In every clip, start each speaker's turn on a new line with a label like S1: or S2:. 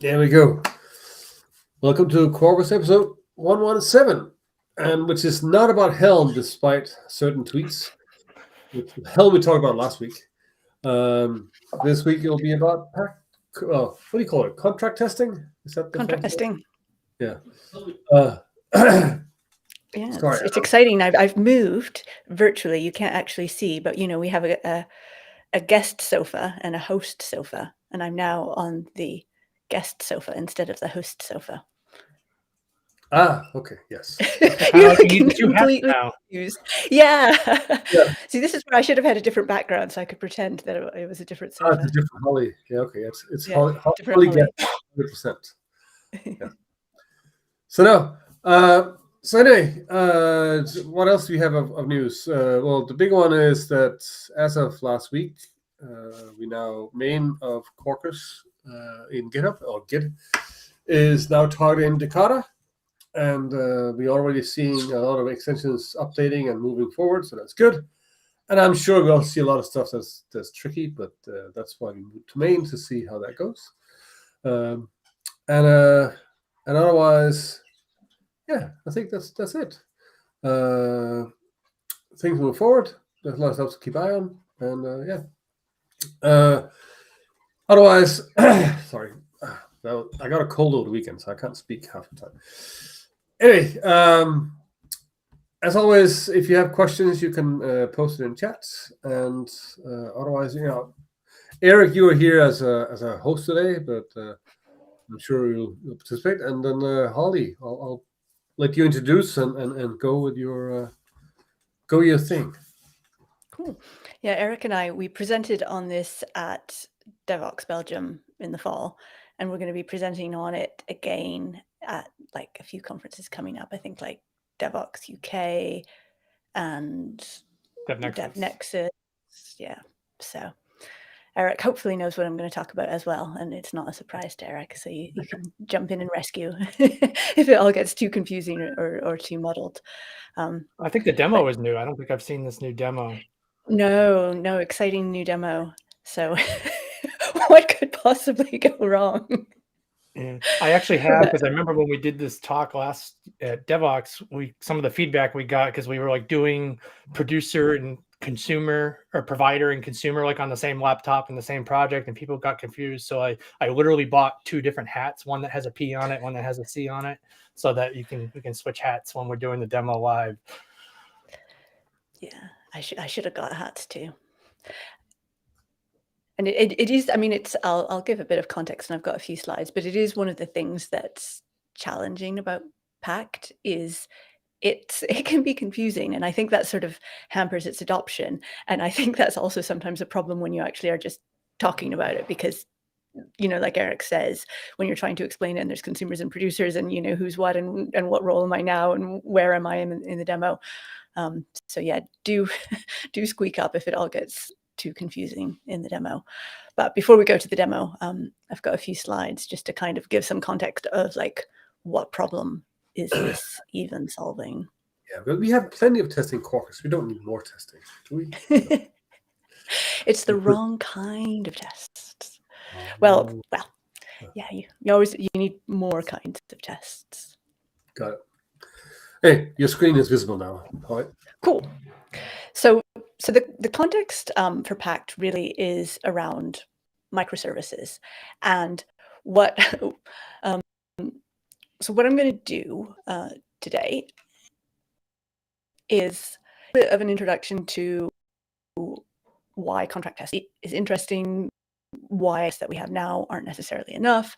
S1: There we go. Welcome to Quarkus episode 117, and which is not about Helm, despite certain tweets. Which Helm we talked about last week. This week it'll be about Pact. What do you call it? Contract testing? Is that the
S2: Contract testing?
S1: Yeah.
S2: Yeah,
S1: Sorry,
S2: it's exciting. I've moved virtually. You can't actually see, but we have a guest sofa and a host sofa, and I'm now on the guest sofa instead of the host sofa.
S1: Okay, yes.
S2: You're looking completely confused. Yeah. See, this is where I should have had a different background so I could pretend that it was a different sofa.
S1: It's a different Holly. Yeah, okay. It's
S2: Yeah,
S1: Holly guest 100%. Yeah. So anyway, what else do we have of news? Well, the big one is that as of last week, we now main of Quarkus in GitHub, or Git, is now targeting Decoupled, and we're already seeing a lot of extensions updating and moving forward, so that's good. And I'm sure we'll see a lot of stuff that's tricky, but that's why we moved to main, to see how that goes. And otherwise, yeah, I think that's it. Things move forward. There's a lot of stuff to keep an eye on, and otherwise, sorry, I got a cold over the weekend, so I can't speak half the time. Anyway, as always, if you have questions, you can post it in chat, and otherwise, Eric, you are here as a host today, but I'm sure you'll participate. And then Holly, I'll let you introduce and go with your thing.
S2: Cool. Yeah, Eric and we presented on this at Devoxx Belgium in the fall, and we're going to be presenting on it again at like a few conferences coming up. I think like Devoxx UK and DevNexus. Yeah. So Eric hopefully knows what I'm going to talk about as well, and it's not a surprise to Eric, so you can jump in and rescue if it all gets too confusing or too muddled.
S3: I think the demo is new. I don't think I've seen this new demo.
S2: No exciting new demo. So what could possibly go wrong?
S3: Yeah. I actually have, because I remember when we did this talk last at Devoxx, some of the feedback we got, because we were like doing producer and consumer, or provider and consumer, like on the same laptop in the same project, and people got confused. So I literally bought two different hats, one that has a P on it, one that has a C on it, so that we can switch hats when we're doing the demo live.
S2: Yeah, I should have got hats too. And it is, I mean, I'll give a bit of context, and I've got a few slides, but it is one of the things that's challenging about Pact is it can be confusing, and I think that sort of hampers its adoption. And I think that's also sometimes a problem when you actually are just talking about it, because like Eric says, when you're trying to explain it and there's consumers and producers, and who's what and what role am I now and where am I in the demo. So yeah, do squeak up if it all gets too confusing in the demo. But before we go to the demo, I've got a few slides just to kind of give some context of like, what problem is this even solving?
S1: Yeah, but we have plenty of testing Quarkus. We don't need more testing, do we?
S2: It's the wrong kind of tests. Well, yeah, you need more kinds of tests.
S1: Got it. Hey, your screen is visible now. All right. Cool.
S2: So the context for Pact really is around microservices, and what so what I'm going to do today is a bit of an introduction to why contract testing is interesting, why that we have now aren't necessarily enough.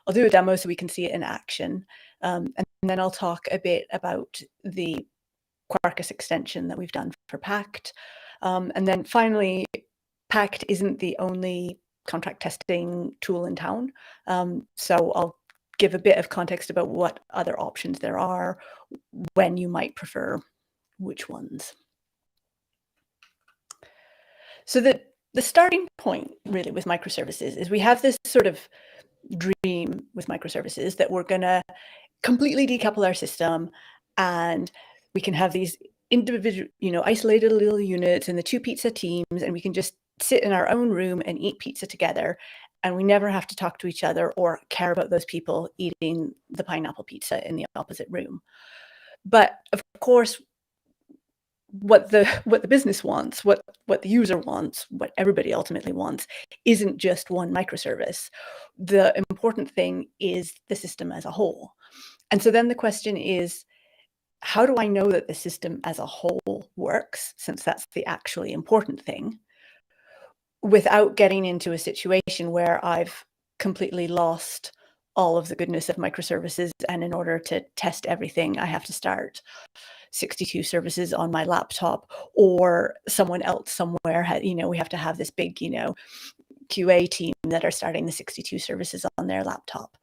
S2: I'll do a demo so we can see it in action, and then I'll talk a bit about the Quarkus extension that we've done for Pact. And then finally, Pact isn't the only contract testing tool in town. So I'll give a bit of context about what other options there are, when you might prefer which ones. So the starting point really with microservices is we have this sort of dream with microservices that we're going to completely decouple our system, and we can have these individual, isolated little units and the two pizza teams, and we can just sit in our own room and eat pizza together, and we never have to talk to each other or care about those people eating the pineapple pizza in the opposite room. But of course, what the business wants, what the user wants, what everybody ultimately wants, isn't just one microservice. The important thing is the system as a whole. And so then the question is, how do I know that the system as a whole works, since that's the actually important thing, without getting into a situation where I've completely lost all of the goodness of microservices, and in order to test everything, I have to start 62 services on my laptop, or someone else somewhere had, we have to have this big, QA team that are starting the 62 services on their laptop.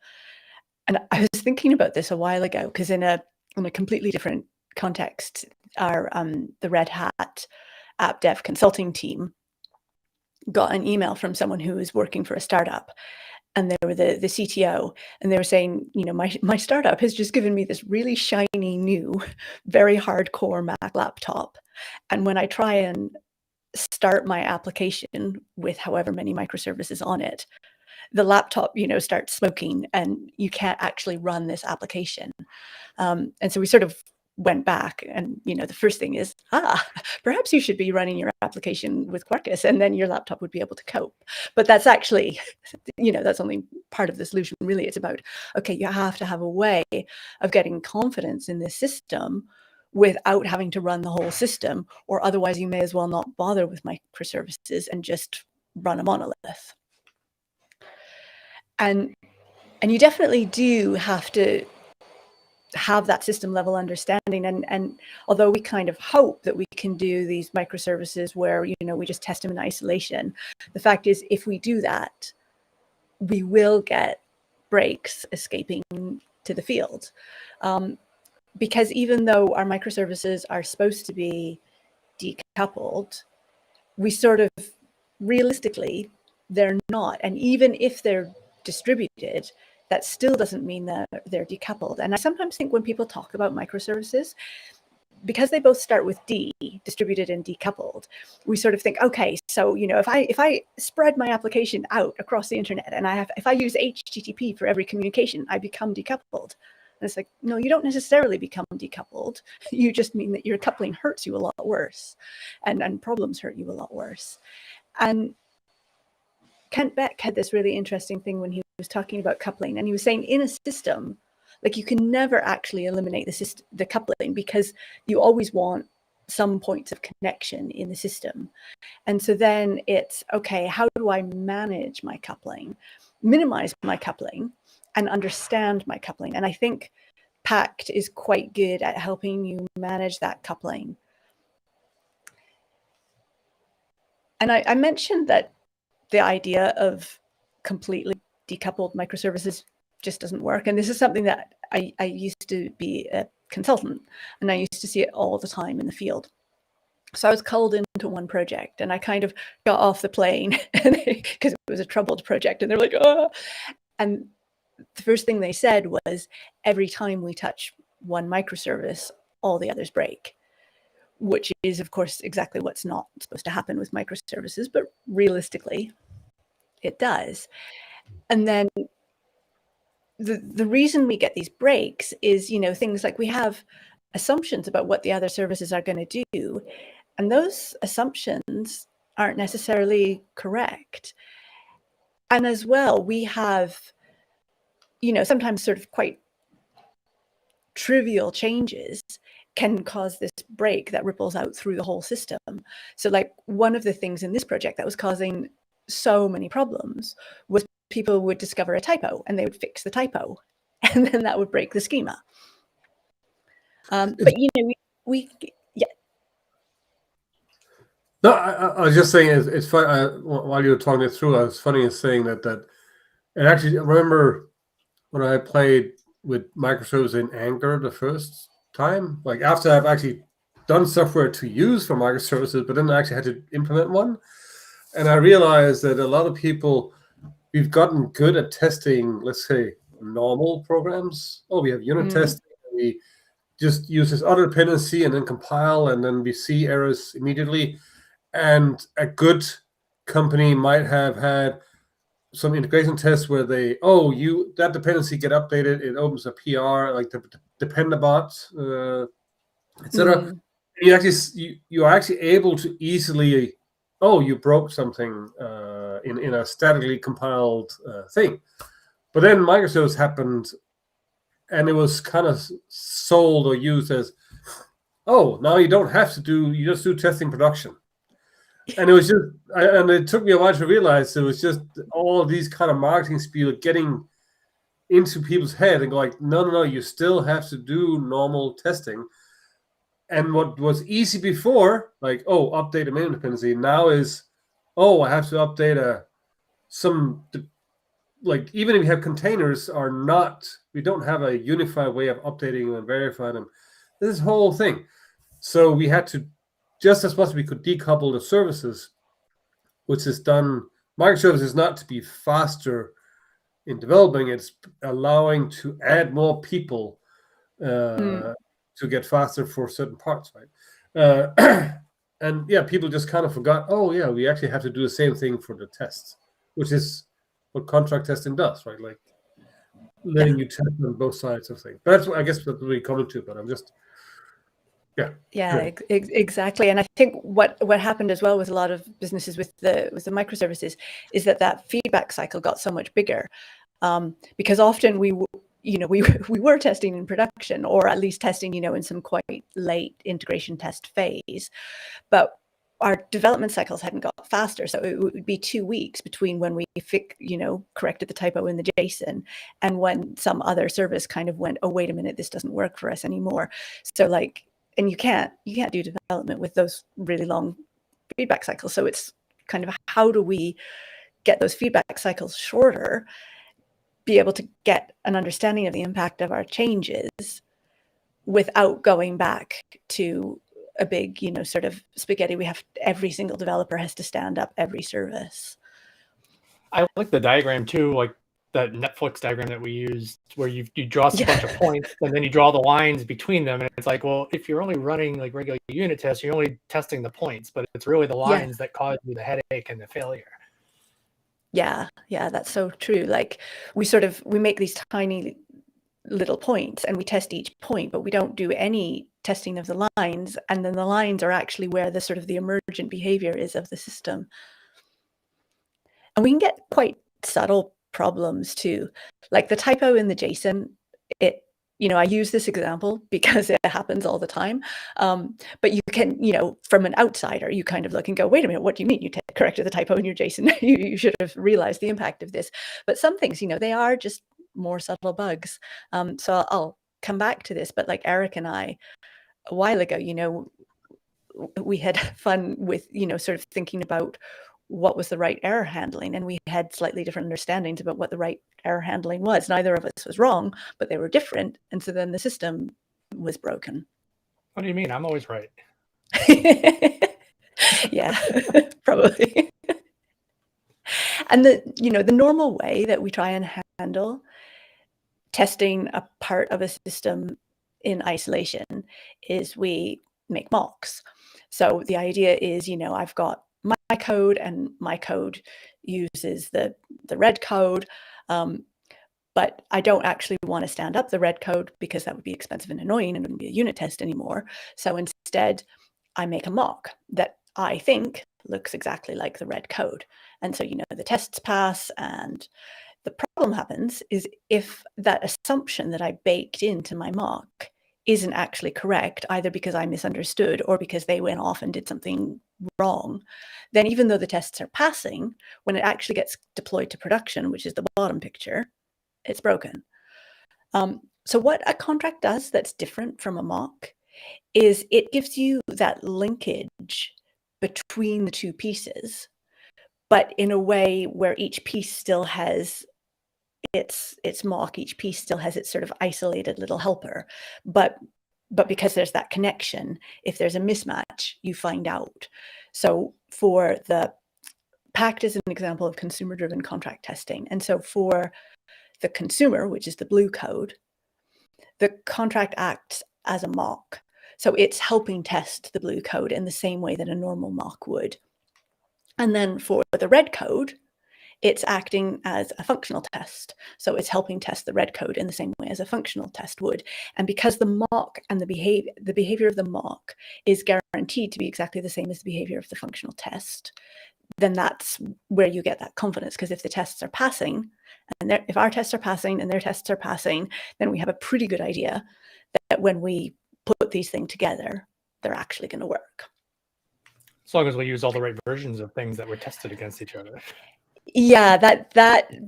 S2: And I was thinking about this a while ago, because in a completely different context, our the Red Hat app dev consulting team got an email from someone who was working for a startup, and they were the CTO, and they were saying, my startup has just given me this really shiny new, very hardcore Mac laptop, and when I try and start my application with however many microservices on it, the laptop, starts smoking, and you can't actually run this application. And so we sort of went back, and the first thing is, perhaps you should be running your application with Quarkus, and then your laptop would be able to cope. But that's actually, that's only part of the solution. Really, it's about, okay, you have to have a way of getting confidence in this system without having to run the whole system, or otherwise you may as well not bother with microservices and just run a monolith. And you definitely do have to have that system level understanding. And although we kind of hope that we can do these microservices where, we just test them in isolation, the fact is, if we do that, we will get breaks escaping to the field. Because even though our microservices are supposed to be decoupled, we sort of, realistically, they're not. And even if they're distributed, that still doesn't mean that they're decoupled. And I sometimes think when people talk about microservices, because they both start with D, distributed and decoupled, we sort of think, okay, so if I spread my application out across the internet, and if I use HTTP for every communication, I become decoupled. And it's like, no, you don't necessarily become decoupled. You just mean that your coupling hurts you a lot worse, and problems hurt you a lot worse. And Kent Beck had this really interesting thing when he was talking about coupling, and he was saying, in a system, like, you can never actually eliminate the coupling, because you always want some points of connection in the system. And so then it's, okay, how do I manage my coupling, minimize my coupling, and understand my coupling? And I think Pact is quite good at helping you manage that coupling. And I mentioned that the idea of completely decoupled microservices just doesn't work. And this is something that I used to be a consultant, and I used to see it all the time in the field. So I was called into one project, and I kind of got off the plane because it was a troubled project, and they're like, oh. And the first thing they said was, every time we touch one microservice, all the others break, which is, of course, exactly what's not supposed to happen with microservices, but realistically, it does. And then the reason we get these breaks is, things like we have assumptions about what the other services are going to do, and those assumptions aren't necessarily correct. And as well, we have, sometimes sort of quite trivial changes can cause this break that ripples out through the whole system. So, like, one of the things in this project that was causing so many problems was people would discover a typo, and they would fix the typo, and then that would break the schema. But we yeah.
S1: No, I was just saying it's fun. While you were talking it through, I was funny in saying that and actually, I remember when I played with microservices in Angular the first time, like after I've actually done software to use for microservices, but then I actually had to implement one. And I realized that a lot of people, we've gotten good at testing, let's say, normal programs. Oh, we have unit testing. We just use this other dependency and then compile, and then we see errors immediately. And a good company might have had some integration tests where that dependency get updated, it opens a PR, like the dependabot, etc. You are actually able to easily, you broke something in a statically compiled thing. But then microservice happened, and it was kind of sold or used as, now you don't have to you just do testing production. And it was just, and it took me a while to realize it was just all these kind of marketing spiel getting into people's head and go like, no, you still have to do normal testing. And what was easy before, like, update a minimum dependency, now is, I have to update like, even if you have containers we don't have a unified way of updating them and verifying them. This whole thing. So we had to, just as much as we could decouple the services, which is done, microservices is not to be faster in developing, it's allowing to add more people to get faster for certain parts, right? And people just kind of forgot, we actually have to do the same thing for the tests, which is what contract testing does, right? Like letting you test on both sides of things. But I guess that's what we come to, but I'm just,
S2: exactly. And I think what happened as well with a lot of businesses with the microservices is that feedback cycle got so much bigger, because often we were testing in production, or at least testing in some quite late integration test phase, but our development cycles hadn't got faster. So it would be 2 weeks between when we corrected the typo in the JSON and when some other service kind of went, oh, wait a minute, this doesn't work for us anymore. So and you can't do development with those really long feedback cycles. So it's kind of, how do we get those feedback cycles shorter, be able to get an understanding of the impact of our changes without going back to a big, sort of spaghetti. Every single developer has to stand up every service.
S3: I like the diagram too, like that Netflix diagram that we used, where you draw a bunch of points and then you draw the lines between them. And it's like, well, if you're only running like regular unit tests, you're only testing the points, but it's really the lines that cause you the headache and the failure.
S2: Yeah, that's so true. Like we make these tiny little points and we test each point, but we don't do any testing of the lines. And then the lines are actually where the sort of the emergent behavior is of the system. And we can get quite subtle problems too. Like the typo in the JSON, I use this example because it happens all the time. But you can, from an outsider, you kind of look and go, wait a minute, what do you mean you corrected the typo in your JSON? you should have realized the impact of this. But some things, they are just more subtle bugs. So I'll come back to this, but like Eric and I, a while ago, we had fun with, sort of thinking about what was the right error handling, and we had slightly different understandings about what the right error handling was. Neither of us was wrong, but they were different, and so then the system was broken.
S3: What do you mean? I'm always right.
S2: Yeah, probably. And the normal way that we try and handle testing a part of a system in isolation is we make mocks. So the idea is, I've got my code, and my code uses the red code, but I don't actually want to stand up the red code because that would be expensive and annoying and wouldn't be a unit test anymore. So instead, I make a mock that I think looks exactly like the red code. And so, the tests pass, and the problem happens is if that assumption that I baked into my mock isn't actually correct, either because I misunderstood or because they went off and did something wrong, then even though the tests are passing, when it actually gets deployed to production, which is the bottom picture, it's broken. So what a contract does that's different from a mock is it gives you that linkage between the two pieces, but in a way where each piece still has its mock, each piece still has its sort of isolated little helper. But because there's that connection, if there's a mismatch, you find out. So for the Pact is an example of consumer-driven contract testing. And so for the consumer, which is the blue code, the contract acts as a mock. So it's helping test the blue code in the same way that a normal mock would. And then for the red code, it's acting as a functional test. So it's helping test the red code in the same way as a functional test would. And because the mock and the behavior of the mock is guaranteed to be exactly the same as the behavior of the functional test, then that's where you get that confidence. Because if the tests are passing, and if our tests are passing and their tests are passing, then we have a pretty good idea that when we put these things together, they're actually going to work.
S3: As long as we use all the right versions of things that were tested against each other.
S2: Yeah, that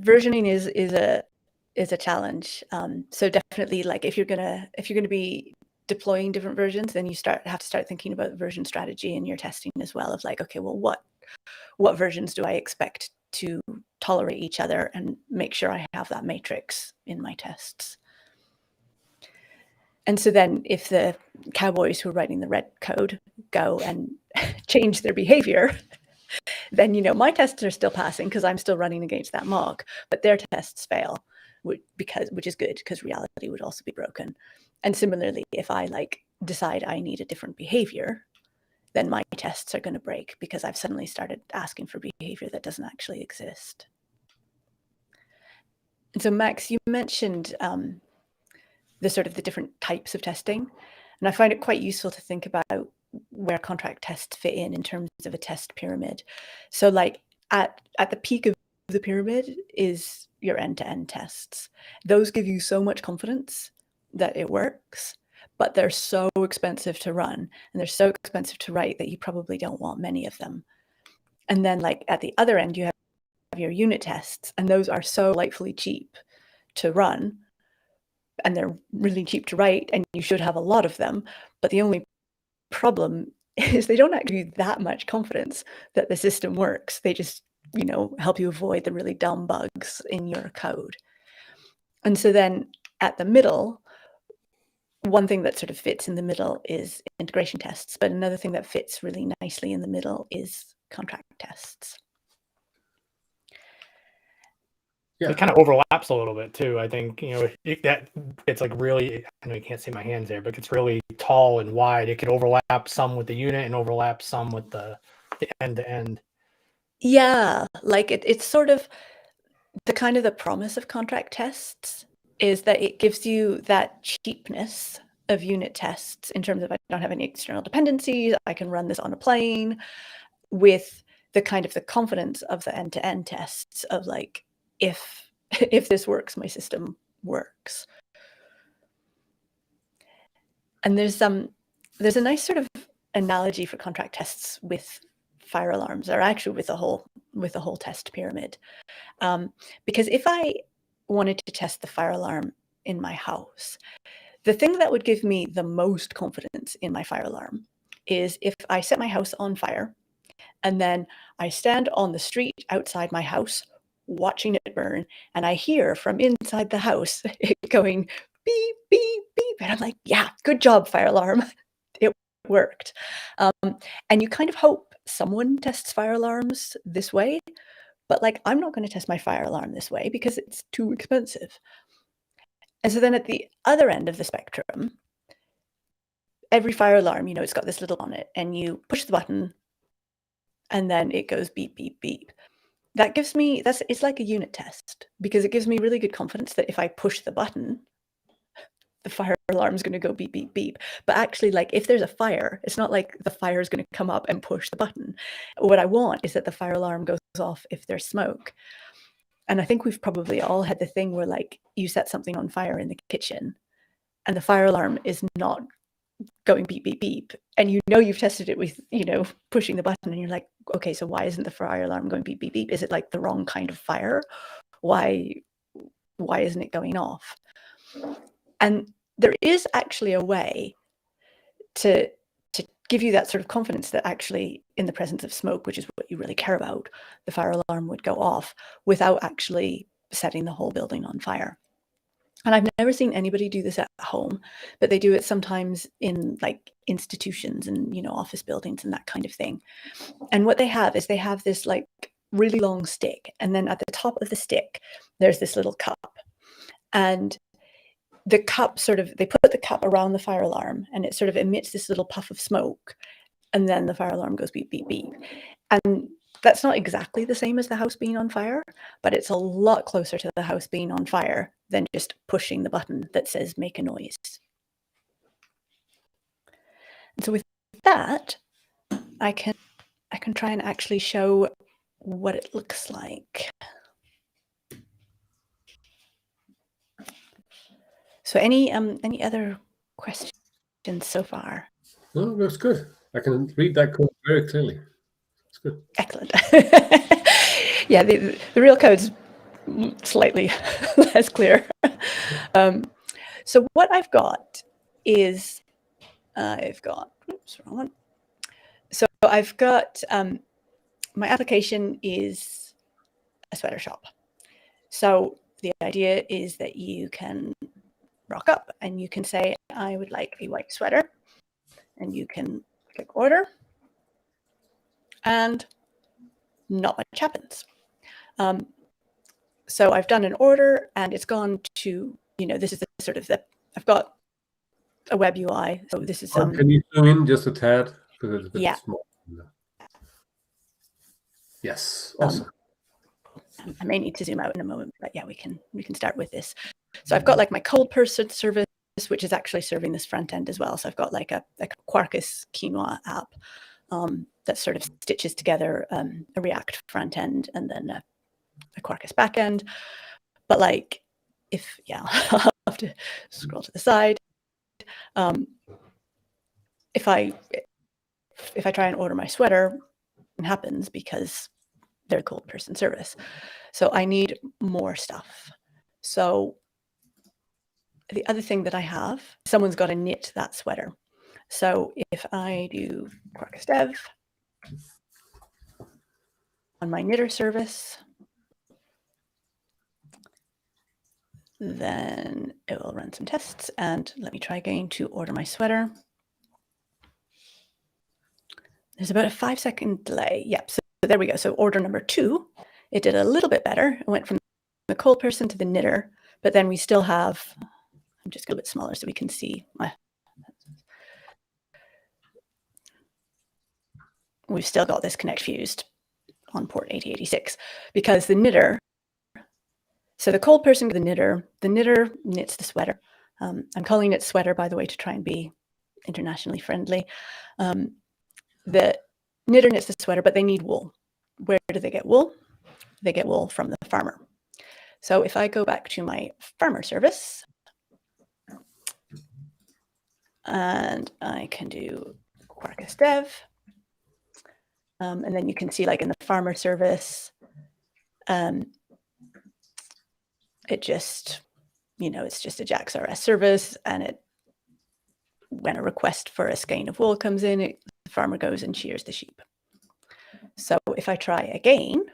S2: versioning is a challenge. So definitely, like if you're gonna be deploying different versions, then you have to start thinking about version strategy in your testing as well. Of like, okay, well, what versions do I expect to tolerate each other, and make sure I have that matrix in my tests. And so then if the cowboys who are writing the red code go and change their behavior, then, you know, my tests are still passing because I'm still running against that mock, but their tests fail, which is good, because reality would also be broken. And similarly, if I like decide I need a different behavior, then my tests are going to break because I've suddenly started asking for behavior that doesn't actually exist. And so Max, you mentioned the sort of the different types of testing. And I find it quite useful to think about where contract tests fit in terms of a test pyramid. So like at the peak of the pyramid is your end-to-end tests. Those give you so much confidence that it works, but they're so expensive to run and they're so expensive to write that you probably don't want many of them. And then like at the other end, you have your unit tests, and those are so delightfully cheap to run, and they're really cheap to write, and you should have a lot of them. But the only problem is they don't actually give you that much confidence that the system works. They just, you know, help you avoid the really dumb bugs in your code. And so then at the middle, one thing that sort of fits in the middle is integration tests, but another thing that fits really nicely in the middle is contract tests.
S1: Yeah.
S3: It kind of overlaps a little bit too. I think, you know, it's like really, I know you can't see my hands there, but it's really tall and wide. It could overlap some with the unit and overlap some with the end to end.
S2: Yeah, like it's sort of the kind of the promise of contract tests is that it gives you that cheapness of unit tests in terms of I don't have any external dependencies. I can run this on a plane, with the kind of the confidence of the end-to-end tests of like, if this works, my system works. And there's a nice sort of analogy for contract tests with fire alarms, or actually with the whole test pyramid. Because if I wanted to test the fire alarm in my house, the thing that would give me the most confidence in my fire alarm is if I set my house on fire and then I stand on the street outside my house watching it burn, and I hear from inside the house it going beep, beep, beep. And I'm like, yeah, good job, fire alarm. It worked. And you kind of hope someone tests fire alarms this way, but like, I'm not going to test my fire alarm this way because it's too expensive. And so then at the other end of the spectrum, every fire alarm, you know, it's got this little on it, and you push the button and then it goes beep, beep, beep. That gives me, it's like a unit test, because it gives me really good confidence that if I push the button, the fire alarm is going to go beep, beep, beep. But actually, like, if there's a fire, it's not like the fire is going to come up and push the button. What I want is that the fire alarm goes off if there's smoke. And I think we've probably all had the thing where like you set something on fire in the kitchen and the fire alarm is not going beep, beep, beep. And you know you've tested it with, you know, pushing the button, and you're like, okay, so why isn't the fire alarm going beep, beep, beep? Is it like the wrong kind of fire? Why isn't it going off? And there is actually a way to give you that sort of confidence that actually in the presence of smoke, which is what you really care about, the fire alarm would go off without actually setting the whole building on fire. And I've never seen anybody do this at home, but they do it sometimes in like institutions and, you know, office buildings and that kind of thing. And what they have is they have this like really long stick, and then at the top of the stick, there's this little cup. And the cup they put the cup around the fire alarm, and it sort of emits this little puff of smoke, and then the fire alarm goes beep, beep, beep. And that's not exactly the same as the house being on fire, but it's a lot closer to the house being on fire than just pushing the button that says make a noise. And so with that, I can try and actually show what it looks like. So any other questions so far?
S1: No, that's good. I can read that code very clearly. It's good.
S2: Excellent. Yeah, the real code's slightly less clear. So what I've got is, oops, wrong one. So I've got, my application is a sweater shop. So the idea is that you can rock up and you can say, I would like a white sweater, and you can click order, and not much happens. So I've done an order and it's gone to, this is the sort of I've got a web UI. So this is
S1: Can you zoom in just a tad? Because it's a bit
S2: yeah.
S1: small. Yes, awesome.
S2: I may need to zoom out in a moment, but yeah, we can start with this. So I've got like my cold person service, which is actually serving this front end as well. So I've got like a Quarkus quinoa app that sort of stitches together a React front end and then a Quarkus back end. But like, I'll have to scroll to the side. If I try and order my sweater, it happens because they're a cold person service. So I need more stuff. So the other thing that I have, someone's got to knit that sweater. So if I do Quarkus dev on my knitter service, then it will run some tests. And let me try again to order my sweater. There's about a 5-second delay. Yep, so there we go. So order number 2, it did a little bit better. It went from the cold person to the knitter, but then we still have, I'm just a little bit smaller so we can see. We've still got this connect fused on port 8086 because the knitter, so the cold person to the knitter knits the sweater. I'm calling it sweater, by the way, to try and be internationally friendly. The knitter knits the sweater, but they need wool. Where do they get wool? They get wool from the farmer. So if I go back to my farmer service, and I can do Quarkus dev, and then you can see like in the farmer service, it just, it's just a JAX-RS service, and when a request for a skein of wool comes in, the farmer goes and shears the sheep. So if I try again,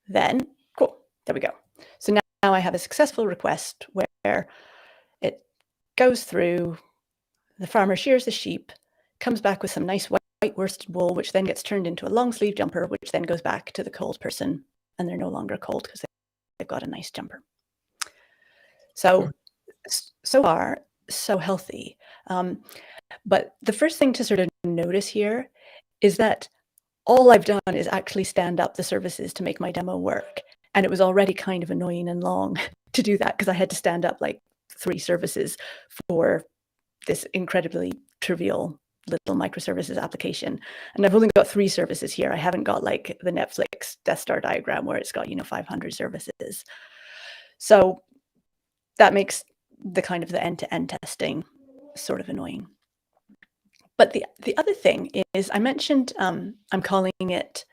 S2: then cool, there we go. So now I have a successful request where it goes through, the farmer shears the sheep, comes back with some nice white worsted wool, which then gets turned into a long sleeve jumper, which then goes back to the cold person, and they're no longer cold because they've got a nice jumper. So far, so healthy. But the first thing to sort of notice here is that all I've done is actually stand up the services to make my demo work. And it was already kind of annoying and long to do that because I had to stand up like 3 services for this incredibly trivial little microservices application. And I've only got 3 services here. I haven't got like the Netflix Death Star diagram where it's got, 500 services. So that makes the kind of the end-to-end testing sort of annoying. But the other thing is, I mentioned I'm calling it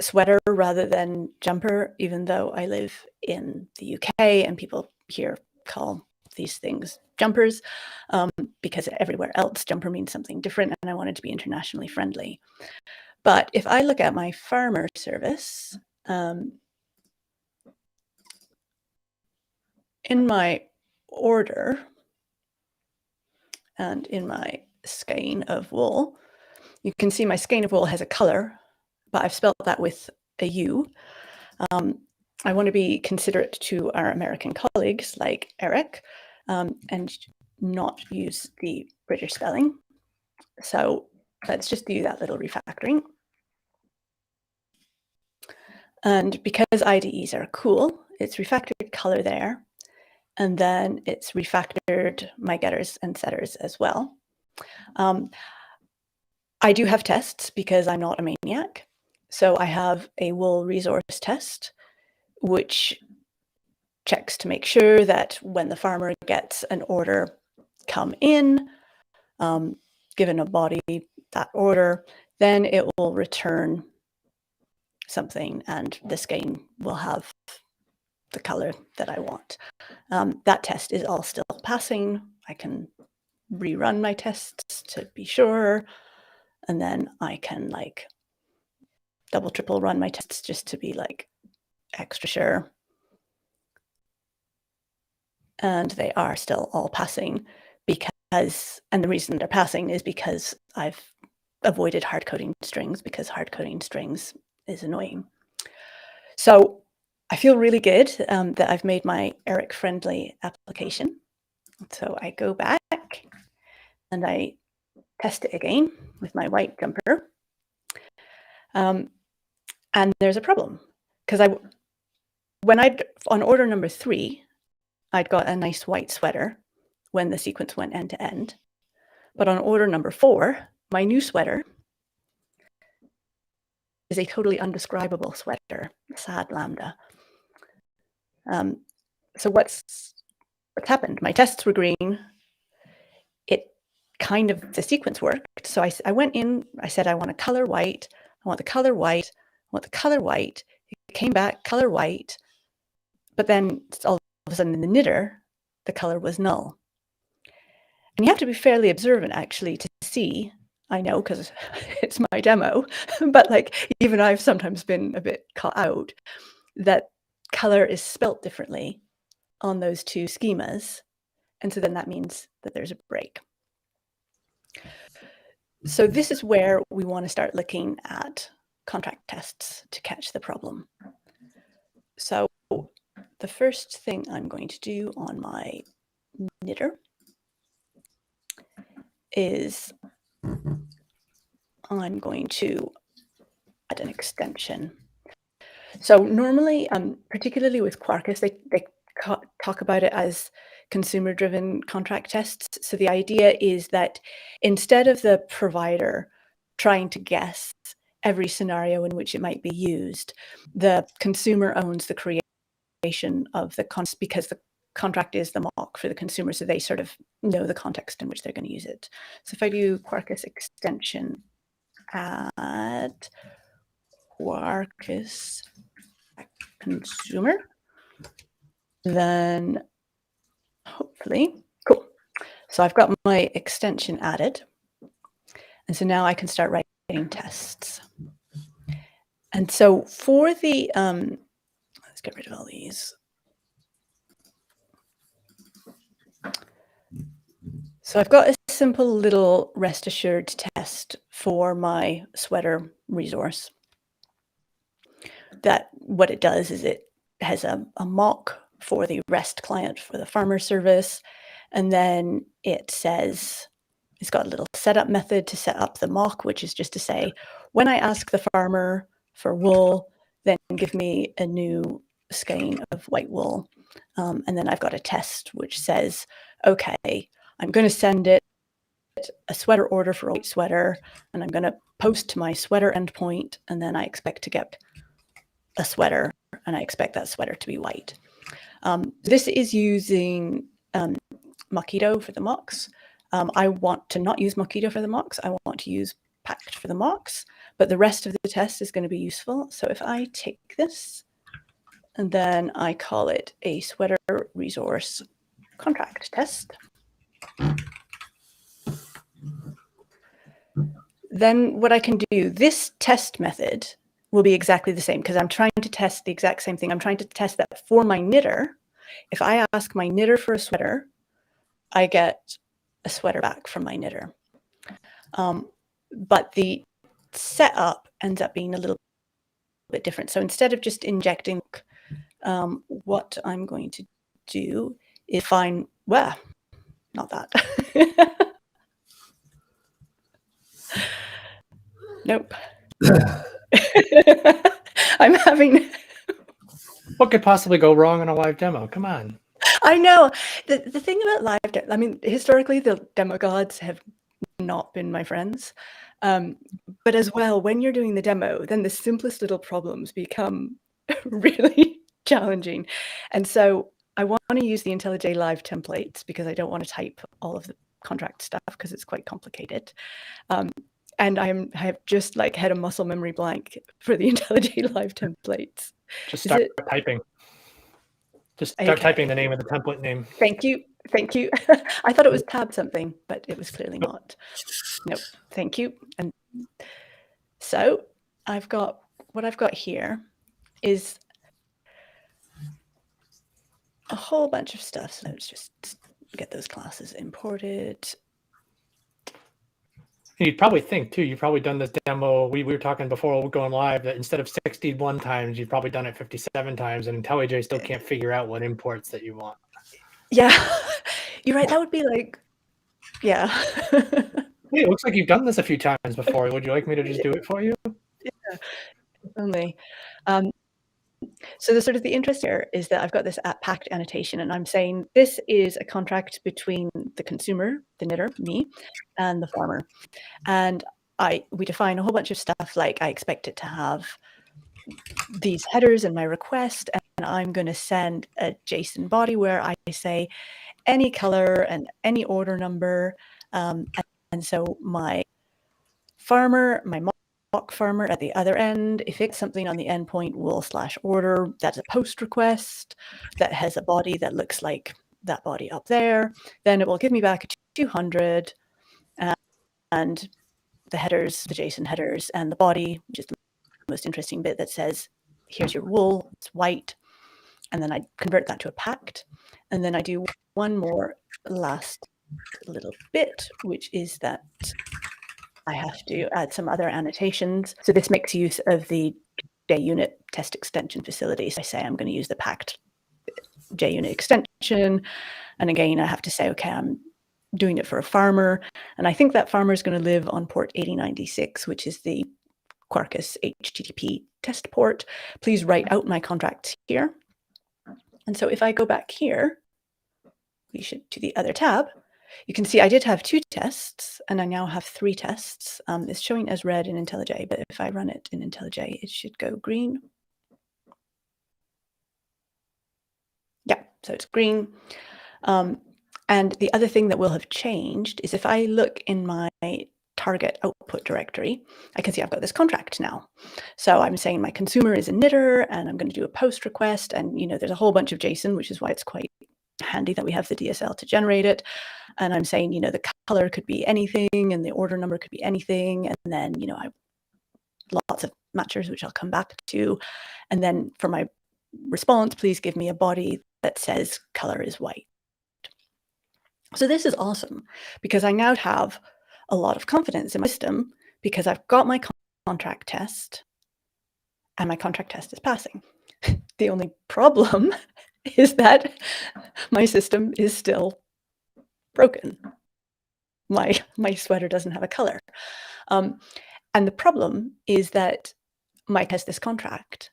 S2: sweater rather than jumper, even though I live in the UK and people here call these things jumpers, because everywhere else jumper means something different, and I wanted to be internationally friendly. But if I look at my farmer service, in my order and in my skein of wool, you can see my skein of wool has a color, but I've spelled that with a U. I want to be considerate to our American colleagues like Eric, and not use the British spelling. So let's just do that little refactoring. And because IDEs are cool, it's refactored color there. And then it's refactored my getters and setters as well. I do have tests because I'm not a maniac. So I have a wool resource test, which checks to make sure that when the farmer gets an order come in, given a body that order, then it will return something and the skein will have the color that I want. That test is all still passing. I can rerun my tests to be sure, and then I can like double, triple run my tests just to be like extra sure. And they are still all passing because, and the reason they're passing is because I've avoided hard coding strings, because hard coding strings is annoying. So I feel really good that I've made my Eric friendly application. So I go back and I test it again with my white jumper. And there's a problem because on order number 3, I'd got a nice white sweater when the sequence went end to end. But on order number 4, my new sweater is a totally undescribable sweater, sad lambda. So what's happened? My tests were green. The sequence worked. So I went in, I said, I want a color white. I want the color white. I want the color white. It came back color white. But then all of a sudden in the knitter, the color was null. And you have to be fairly observant actually to see, I know because it's my demo, but like even I've sometimes been a bit caught out that color is spelt differently on those two schemas. And so then that means that there's a break. So this is where we want to start looking at contract tests to catch the problem. So the first thing I'm going to do on my knitter is I'm going to add an extension. So normally, particularly with Quarkus, they talk about it as consumer-driven contract tests. So the idea is that instead of the provider trying to guess every scenario in which it might be used, the consumer owns the creation of the context because the contract is the mock for the consumer, so they sort of know the context in which they're going to use it. So if I do Quarkus extension add Quarkus consumer, then hopefully, cool. So I've got my extension added. And so now I can start writing tests. And so for the, let's get rid of all these. So I've got a simple little rest assured test for my sweater resource. That what it does is it has a mock for the REST client for the farmer service. And then it says, it's got a little setup method to set up the mock, which is just to say, when I ask the farmer for wool, then give me a new skein of white wool. And then I've got a test which says, okay, I'm going to send it a sweater order for a white sweater, and I'm going to post to my sweater endpoint, and then I expect to get a sweater, and I expect that sweater to be white. This is using Mockito for the mocks. I want to not use Mockito for the mocks. I want to use Pact for the mocks, but the rest of the test is going to be useful. So if I take this and then I call it a sweater resource contract test, then what I can do, this test method will be exactly the same because I'm trying to test the exact same thing. I'm trying to test that for my knitter. If I ask my knitter for a sweater, I get a sweater back from my knitter. But the setup ends up being a little bit different. So instead of just injecting, what I'm going to do is find, well, not that. Nope. I'm having...
S3: What could possibly go wrong in a live demo? Come on.
S2: I know. The thing about live, I mean, historically, the demo gods have not been my friends. But as well, when you're doing the demo, then the simplest little problems become really challenging. And so I want to use the IntelliJ Live templates because I don't want to type all of the contract stuff because it's quite complicated. And I have just like had a muscle memory blank for the IntelliJ Live templates.
S3: Just start typing. Just start typing the name of the template name.
S2: Thank you. Thank you. I thought it was tab something, but it was clearly not. Nope. Thank you. And so what I've got here is a whole bunch of stuff. So let's just get those classes imported.
S3: You'd probably think too, you've probably done this demo. We were talking before going live that instead of 61 times, you've probably done it 57 times, and IntelliJ still can't figure out what imports that you want.
S2: Yeah, you're right. That would be like, yeah.
S3: Hey, it looks like you've done this a few times before. Would you like me to just do it for you?
S2: Yeah, only. So the interest here is that I've got this at Pact annotation, and I'm saying this is a contract between the consumer, the knitter, me, and the farmer. And we define a whole bunch of stuff like I expect it to have these headers in my request, and I'm going to send a JSON body where I say any color and any order number. And so my farmer, my mock farmer at the other end, if it's something on the endpoint will /order, that's a post request that has a body that looks like that body up there, then it will give me back a 200 and the headers, the JSON headers, and the body, which is the most interesting bit that says, here's your wool, it's white. And then I convert that to a pact. And then I do one more last little bit, which is that I have to add some other annotations. So this makes use of the JUnit test extension facility. So I say I'm going to use the Pact JUnit extension. And again, I have to say, okay, I'm doing it for a farmer. And I think that farmer is going to live on port 8096, which is the Quarkus HTTP test port. Please write out my contracts here. And so if I go back here, we should to the other tab, you can see I did have 2 tests, and I now have 3 tests. It's showing as red in IntelliJ, but if I run it in IntelliJ, it should go green. Yeah, so it's green. And the other thing that will have changed is if I look in my target output directory, I can see I've got this contract now. So I'm saying my consumer is a knitter, and I'm going to do a post request, and there's a whole bunch of JSON, which is why it's quite handy that we have the DSL to generate it. And I'm saying, the color could be anything, and the order number could be anything, and then I have lots of matchers, which I'll come back to. And then for my response, please give me a body that says color is white. So this is awesome because I now have a lot of confidence in my system because I've got my contract test and my contract test is passing. The only problem is that my system is still broken. My sweater doesn't have a color. And the problem is that Mike has this contract,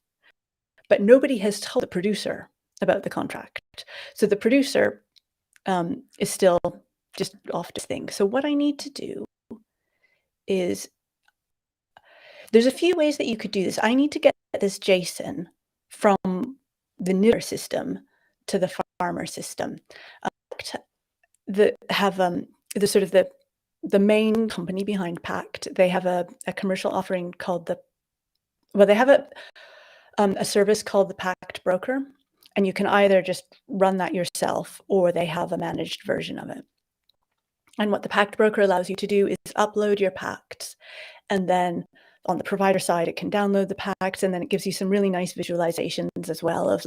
S2: but nobody has told the producer about the contract. So the producer is still just off to things. So what I need to do is, there's a few ways that you could do this. I need to get this JSON from the knitter system to the farmer system. The main company behind Pact, they have a commercial offering called they have a service called the Pact Broker, and you can either just run that yourself or they have a managed version of it. And what the Pact Broker allows you to do is upload your pacts, and then on the provider side, it can download the pacts, and then it gives you some really nice visualizations as well of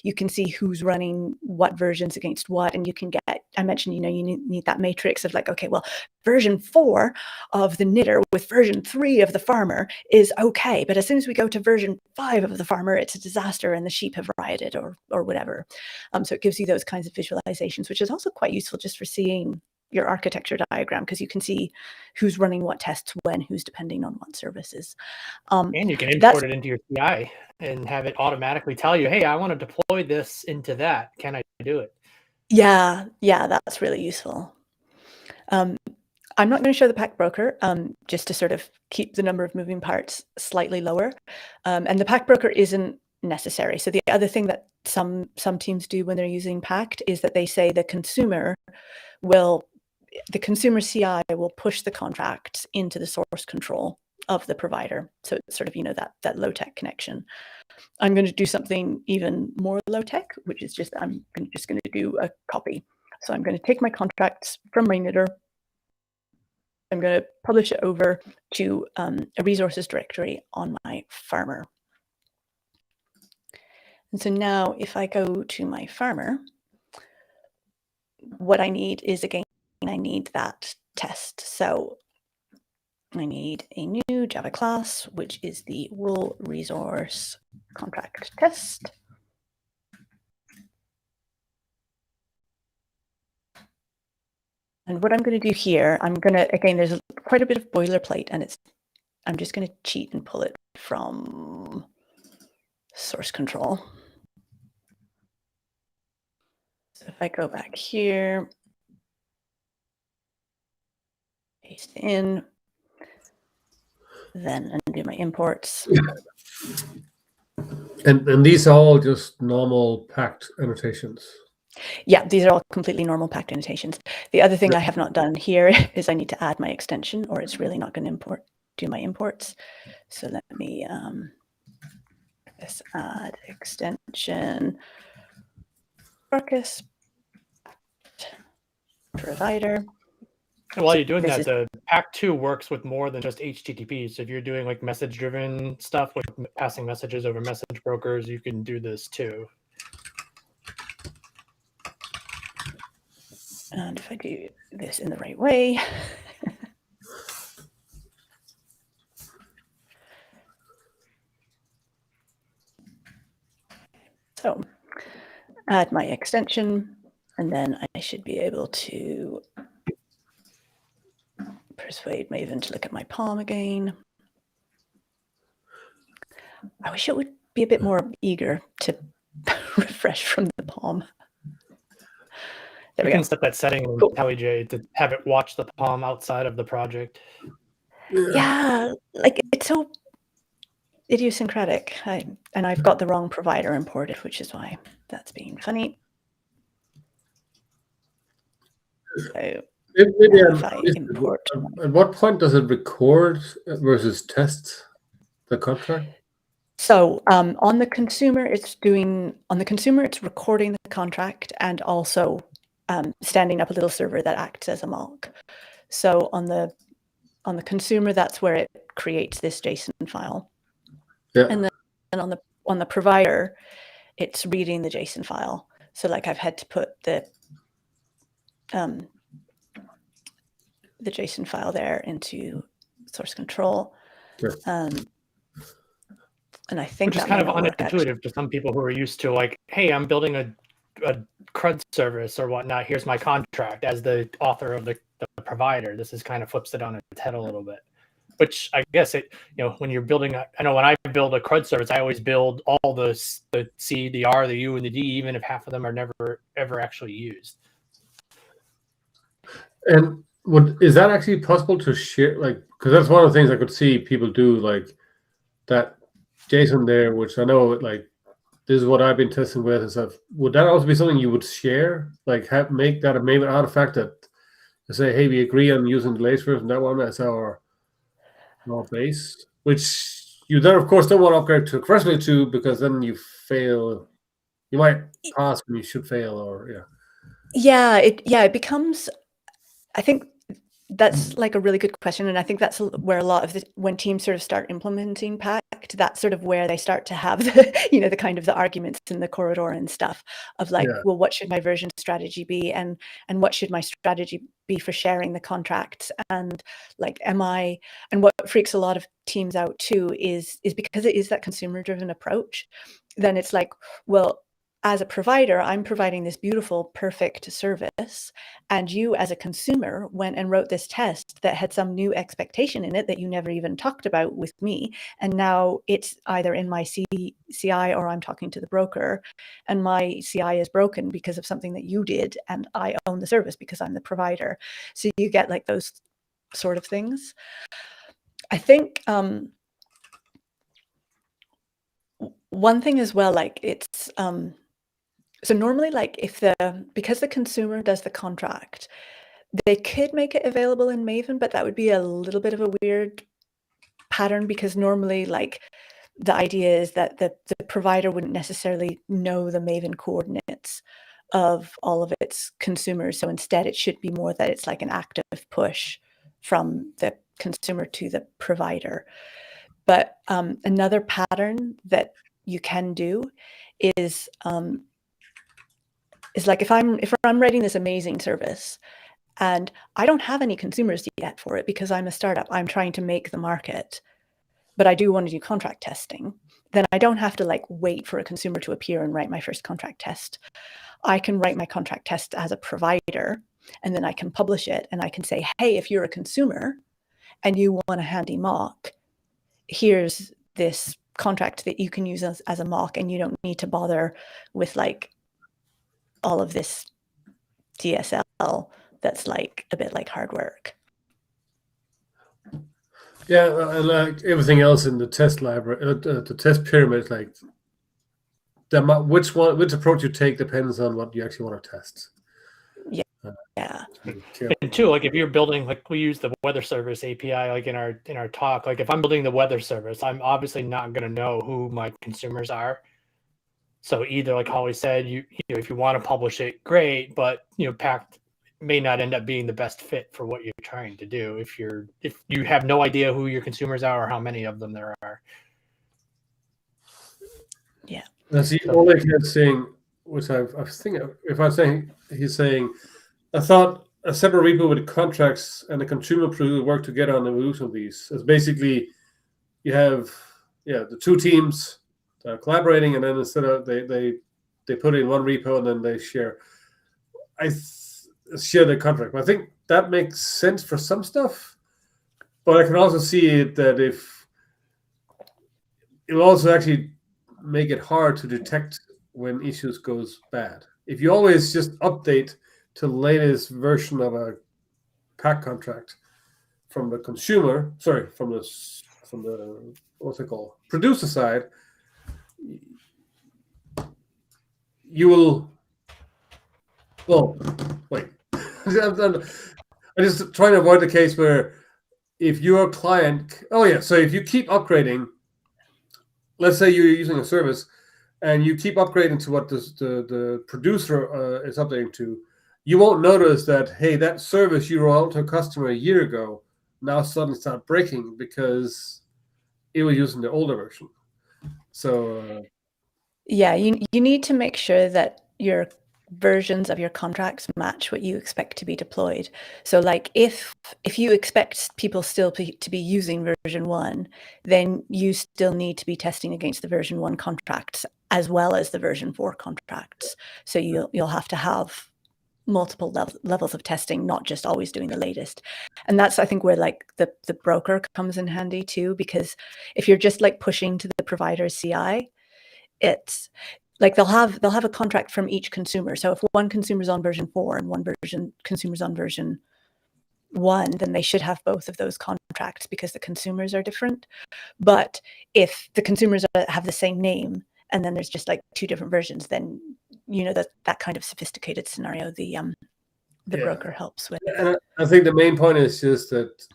S2: you can see who's running what versions against what, and you can get, I mentioned, you need that matrix of okay, well, version 4 of the knitter with version 3 of the farmer is okay, but as soon as we go to version 5 of the farmer, it's a disaster and the sheep have rioted or whatever. So it gives you those kinds of visualizations, which is also quite useful just for seeing your architecture diagram, because you can see who's running what tests when, who's depending on what services.
S3: And you can import it into your CI and have it automatically tell you, hey, I want to deploy this into that. Can I do it?
S2: Yeah, that's really useful. I'm not going to show the Pact Broker, just to sort of keep the number of moving parts slightly lower. And the Pact Broker isn't necessary. So the other thing that some teams do when they're using Pact is that they say the consumer CI will push the contracts into the source control of the provider. So it's sort of, that low-tech connection. I'm going to do something even more low-tech, which is I'm just going to do a copy. So I'm going to take my contracts from my knitter. I'm going to publish it over to a resources directory on my farmer. And so now if I go to my farmer, what I need is, again, I need that test. So I need a new Java class, which is the wool resource contract test. And what I'm going to do here, again, there's quite a bit of boilerplate, and I'm just going to cheat and pull it from source control. So if I go back here, paste in, then undo my imports.
S1: And these are all just normal Pact annotations.
S2: Yeah, these are all completely normal Pact annotations. The other thing I have not done here is I need to add my extension, or it's really not going to do my imports. So let me add extension Quarkus provider.
S3: And while you're doing that, the Pact 2 works with more than just HTTP. So if you're doing like message-driven stuff, like passing messages over message brokers, you can do this too.
S2: And if I do this in the right way, so add my extension, and then I should be able to persuade Maven to look at my POM again. I wish it would be a bit more eager to refresh from the POM. There we
S3: can
S2: go.
S3: set that setting in IntelliJ to have it watch the POM outside of the project.
S2: Yeah, like it's so idiosyncratic. And I've got the wrong provider imported, which is why that's being funny. So if I import.
S1: At what point does it record versus test the contract?
S2: So on the consumer, it's recording the contract and also standing up a little server that acts as a mock. So on the consumer, that's where it creates this JSON file.
S1: Yeah.
S2: And then on the provider, it's reading the JSON file. So like I've had to put the JSON file there into source control.
S1: Sure.
S2: And I think
S3: which is kind of unintuitive to some people who are used to like, hey, I'm building a CRUD service or whatnot. Here's my contract as the author of the provider. This is kind of flips it on its head a little bit. Which I guess when you're building, I know when I build a CRUD service, I always build all the C, the R, the U, and the D, even if half of them are never ever actually used.
S1: And is that actually possible to share? Like, because that's one of the things I could see people do, like that JSON there, which I know, like, this is what I've been testing with and stuff. Would that also be something you would share? Like, make that a Maven artifact that you say, hey, we agree on using the latest version, that one as our base, which you then, of course, don't want to upgrade to Refresh 2 because then you fail. You might pass when you should fail, or
S2: yeah, it becomes. I think that's like a really good question, and I think that's where a lot of when teams sort of start implementing Pact, that's sort of where they start to have the the kind of the arguments in the corridor and stuff of like, well, what should my version strategy be, and what should my strategy be for sharing the contracts, and like, and what freaks a lot of teams out too is because it is that consumer driven approach. Then it's like, well, as a provider, I'm providing this beautiful, perfect service, and you as a consumer went and wrote this test that had some new expectation in it that you never even talked about with me. And now it's either in my CI or I'm talking to the broker, and my CI is broken because of something that you did, and I own the service because I'm the provider. So you get like those sort of things. I think one thing as well, like it's so normally, like because the consumer does the contract, they could make it available in Maven, but that would be a little bit of a weird pattern, because normally, like, the idea is that the provider wouldn't necessarily know the Maven coordinates of all of its consumers. So instead, it should be more that it's like an active push from the consumer to the provider. But another pattern that you can do is like if I'm writing this amazing service and I don't have any consumers yet for it because I'm a startup, I'm trying to make the market, but I do want to do contract testing, then I don't have to like wait for a consumer to appear and write my first contract test. I can write my contract test as a provider, and then I can publish it, and I can say, hey, if you're a consumer and you want a handy mock, here's this contract that you can use as a mock, and you don't need to bother with like all of this DSL that's like a bit like hard work.
S1: Yeah, and like everything else in the test library, the test pyramid, like which approach you take depends on what you actually want to test.
S2: Yeah.
S3: And two, like if you're building, like we use the weather service API, like in our talk, like if I'm building the weather service, I'm obviously not going to know who my consumers are. So either, like Holly said, you know, if you want to publish it, great, but you know, Pact may not end up being the best fit for what you're trying to do if you have no idea who your consumers are or how many of them there are.
S2: Yeah.
S1: That's the only thing which I think if I'm saying he's saying, I thought a separate repo with the contracts and the consumer pool work together on the evolution of these. It's basically you have the two teams that are collaborating, and then instead of they put it in one repo and then they share. Share the contract. I think that makes sense for some stuff, but I can also see it that if it will also actually make it hard to detect when issues goes bad. If you always just update to the latest version of a Pact contract from the consumer, from the what's it called, producer side, you will. Well, wait. I'm just trying to avoid the case where if your client, so if you keep upgrading, let's say you're using a service and you keep upgrading to what the producer is updating to, you won't notice that, hey, that service you rolled out to a customer a year ago now suddenly start breaking because it was using the older version. So
S2: yeah, you need to make sure that your versions of your contracts match what you expect to be deployed. So like if you expect people still to be using version 1, then you still need to be testing against the version 1 contracts as well as the version 4 contracts. So you'll have to have multiple levels of testing, not just always doing the latest. And that's, I think, where like the broker comes in handy too, because if you're just like pushing to the provider's CI, it's like they'll have a contract from each consumer. So if one consumer's on version 4 and one consumer's on version 1, then they should have both of those contracts because the consumers are different. But if the consumers have the same name and then there's just like two different versions, then you know that kind of sophisticated scenario the broker helps with.
S1: And I think the main point is just that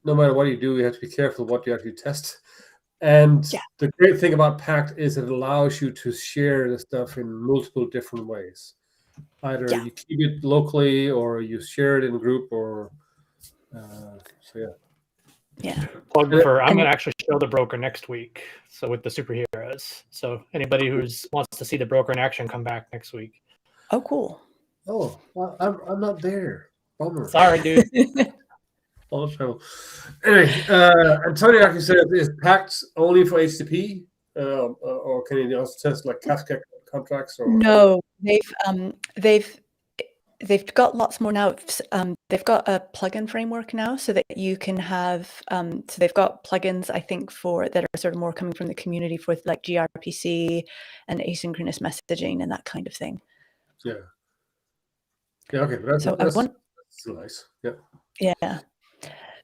S1: no matter what you do, you have to be careful what you actually test. And the great thing about Pact is it allows you to share the stuff in multiple different ways. Either you keep it locally or you share it in a group, or
S3: I'm going to actually show the broker next week. So with the superheroes. So anybody who wants to see the broker in action, come back next week.
S2: Oh, cool.
S1: Oh, well, I'm not there. Bummer.
S3: Sorry, dude.
S1: All the trouble. Anyway, Antonio actually said, is Pact only for HTTP, or can you also test like Kafka contracts? Or
S2: No, they've got lots more now. They've got a plugin framework now, so that you can have. So they've got plugins, I think, for that are sort of more coming from the community for like gRPC and asynchronous messaging and that kind of thing.
S1: yeah, yeah. Okay, but that's,
S2: So
S1: that's still nice. Yeah.
S2: yeah.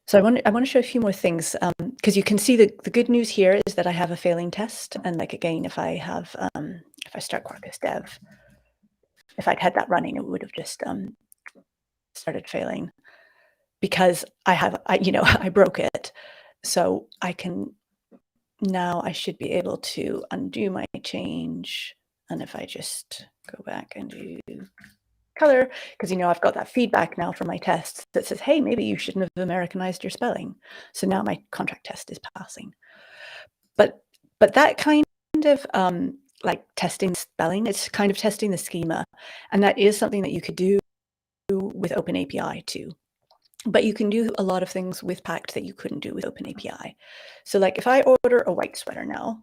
S2: So I want to show a few more things, because you can see the good news here is that I have a failing test, and like again, if I have if I start Quarkus dev, if I'd had that running, it would have just started failing, because I broke it. So I can now, I should be able to undo my change, and if I just go back and do color, because I've got that feedback now from my tests that says, hey, maybe you shouldn't have Americanized your spelling. So now my contract test is passing. But that kind of like testing spelling, it's kind of testing the schema, and that is something that you could do with OpenAPI too. But you can do a lot of things with Pact that you couldn't do with OpenAPI. So like if I order a white sweater now,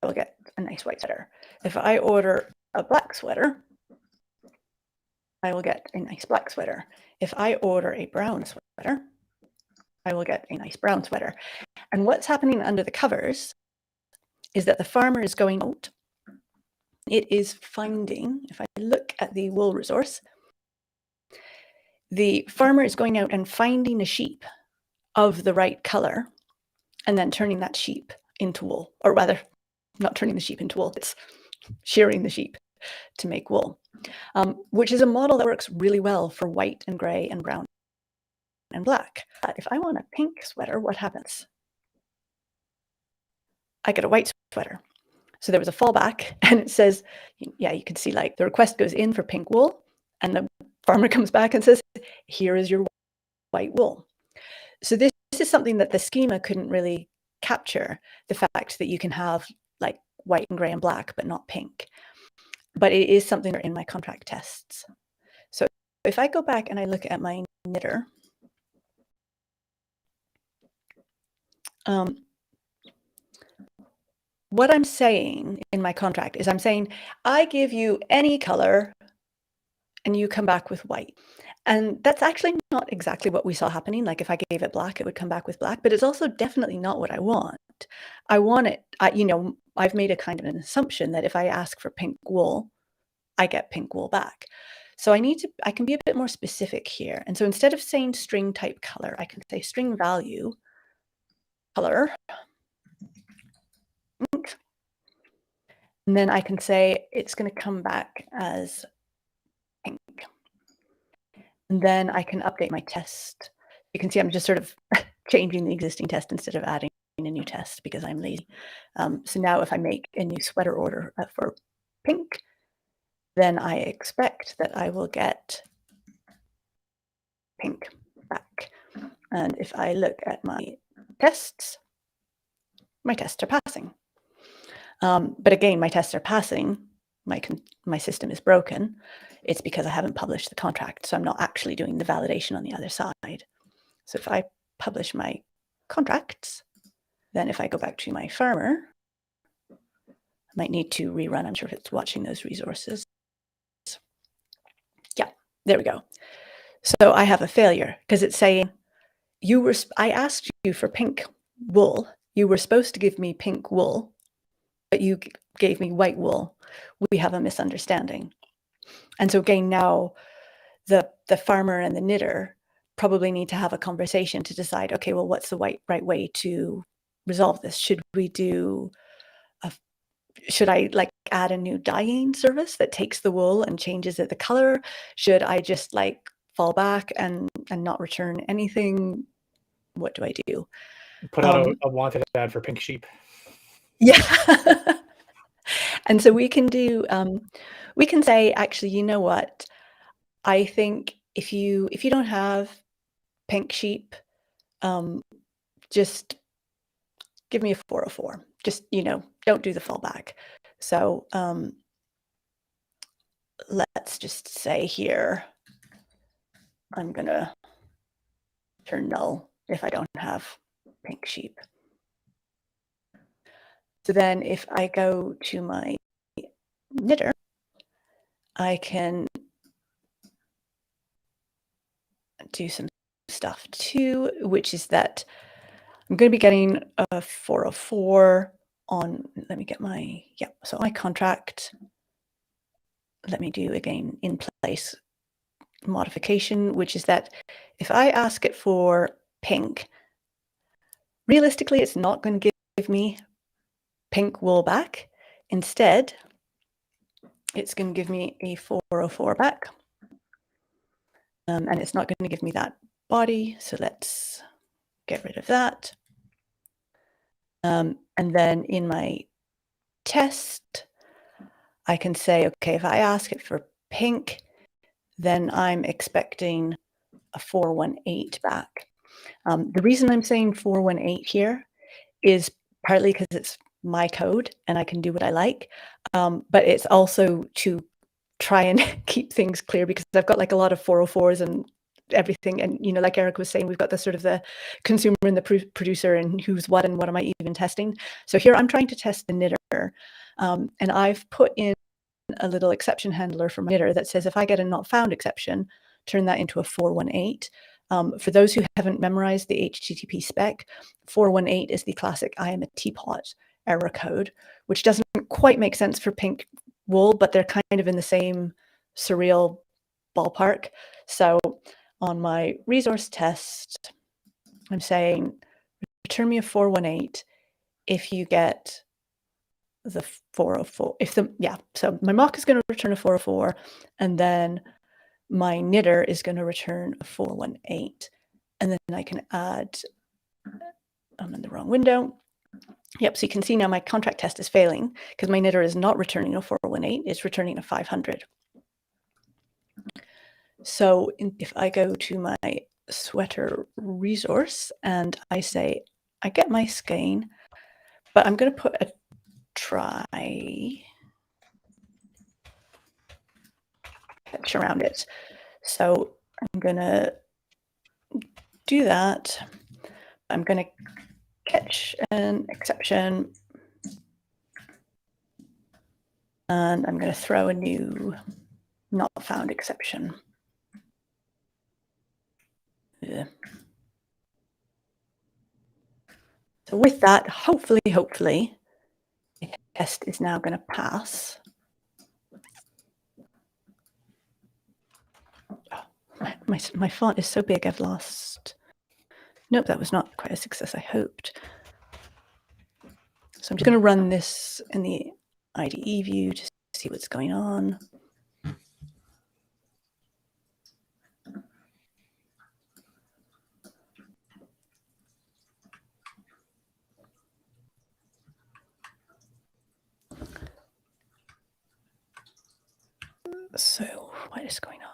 S2: I will get a nice white sweater. If I order a black sweater, I will get a nice black sweater. If I order a brown sweater, I will get a nice brown sweater. And what's happening under the covers is that the farmer is going out. It is finding, if I look at the wool resource, the farmer is going out and finding a sheep of the right color and then turning that sheep into wool, or rather, not turning the sheep into wool, it's shearing the sheep to make wool, which is a model that works really well for white and gray and brown and black. But if I want a pink sweater, what happens? I get a white sweater. So there was a fallback, and it says, yeah, you can see like the request goes in for pink wool, and the farmer comes back and says, here is your white wool. So this is something that the schema couldn't really capture, the fact that you can have like white and gray and black, but not pink. But it is something in my contract tests. So if I go back and I look at my knitter, what I'm saying in my contract is I'm saying, I give you any color and you come back with white. And that's actually not exactly what we saw happening. Like if I gave it black, it would come back with black, but it's also definitely not what I want. I want it, I've made a kind of an assumption that if I ask for pink wool, I get pink wool back. So I can be a bit more specific here. And so instead of saying string type color, I can say string value color. And then I can say it's going to come back as pink. And then I can update my test. You can see I'm just sort of changing the existing test instead of adding a new test because I'm lazy. So now if I make a new sweater order for pink, then I expect that I will get pink back. And if I look at my tests are passing. But again, my tests are passing. My system is broken. It's because I haven't published the contract. So I'm not actually doing the validation on the other side. So if I publish my contracts, then if I go back to my farmer, I might need to rerun. I'm sure if it's watching those resources. Yeah, there we go. So I have a failure because it's saying I asked you for pink wool. You were supposed to give me pink wool, but you gave me white wool. We have a misunderstanding. And so again, now the farmer and the knitter probably need to have a conversation to decide, okay, well, what's the right way to resolve this? Should I like add a new dyeing service that takes the wool and changes it the color? Should I just like fall back and not return anything? What do I do?
S3: Put out a wanted ad for pink sheep.
S2: Yeah. And so we can do, we can say, actually, you know what? I think if you don't have pink sheep, just give me a 404. Just, don't do the fallback. So let's just say here, I'm going to turn null if I don't have pink sheep. So then if I go to my knitter, I can do some stuff too, which is that I'm going to be getting a 404 on, let me get my, so my contract, let me do again in place modification, which is that if I ask it for pink, realistically, it's not going to give me pink wool back. Instead, it's going to give me a 404 back. And it's not going to give me that body. So let's get rid of that. And then in my test, I can say, okay, if I ask it for pink, then I'm expecting a 418 back. The reason I'm saying 418 here is partly because it's my code and I can do what I like, but it's also to try and keep things clear, because I've got like a lot of 404s and everything, and you know, like Eric was saying, we've got the sort of the consumer and the producer and who's what and what am I even testing. So here I'm trying to test the knitter, and I've put in a little exception handler for my knitter that says if I get a not found exception, turn that into a 418. For those who haven't memorized the HTTP spec, 418 is the classic I am a teapot error code, which doesn't quite make sense for pink wool, but they're kind of in the same surreal ballpark. So on my resource test, I'm saying return me a 418 if you get the 404. So my mock is going to return a 404, and then my knitter is going to return a 418. And then I can add, I'm in the wrong window. Yep, so you can see now my contract test is failing because my knitter is not returning a 418, it's returning a 500. So if I go to my sweater resource and I say, I get my skein, but I'm going to put a try catch around it. So I'm going to do that. I'm going to catch an exception, and I'm going to throw a new not found exception. Yeah. So with that, hopefully, the test is now going to pass. Oh, my font is so big, I've lost. Nope, that was not quite a success I hoped. So I'm just going to run this in the IDE view to see what's going on. So what is going on?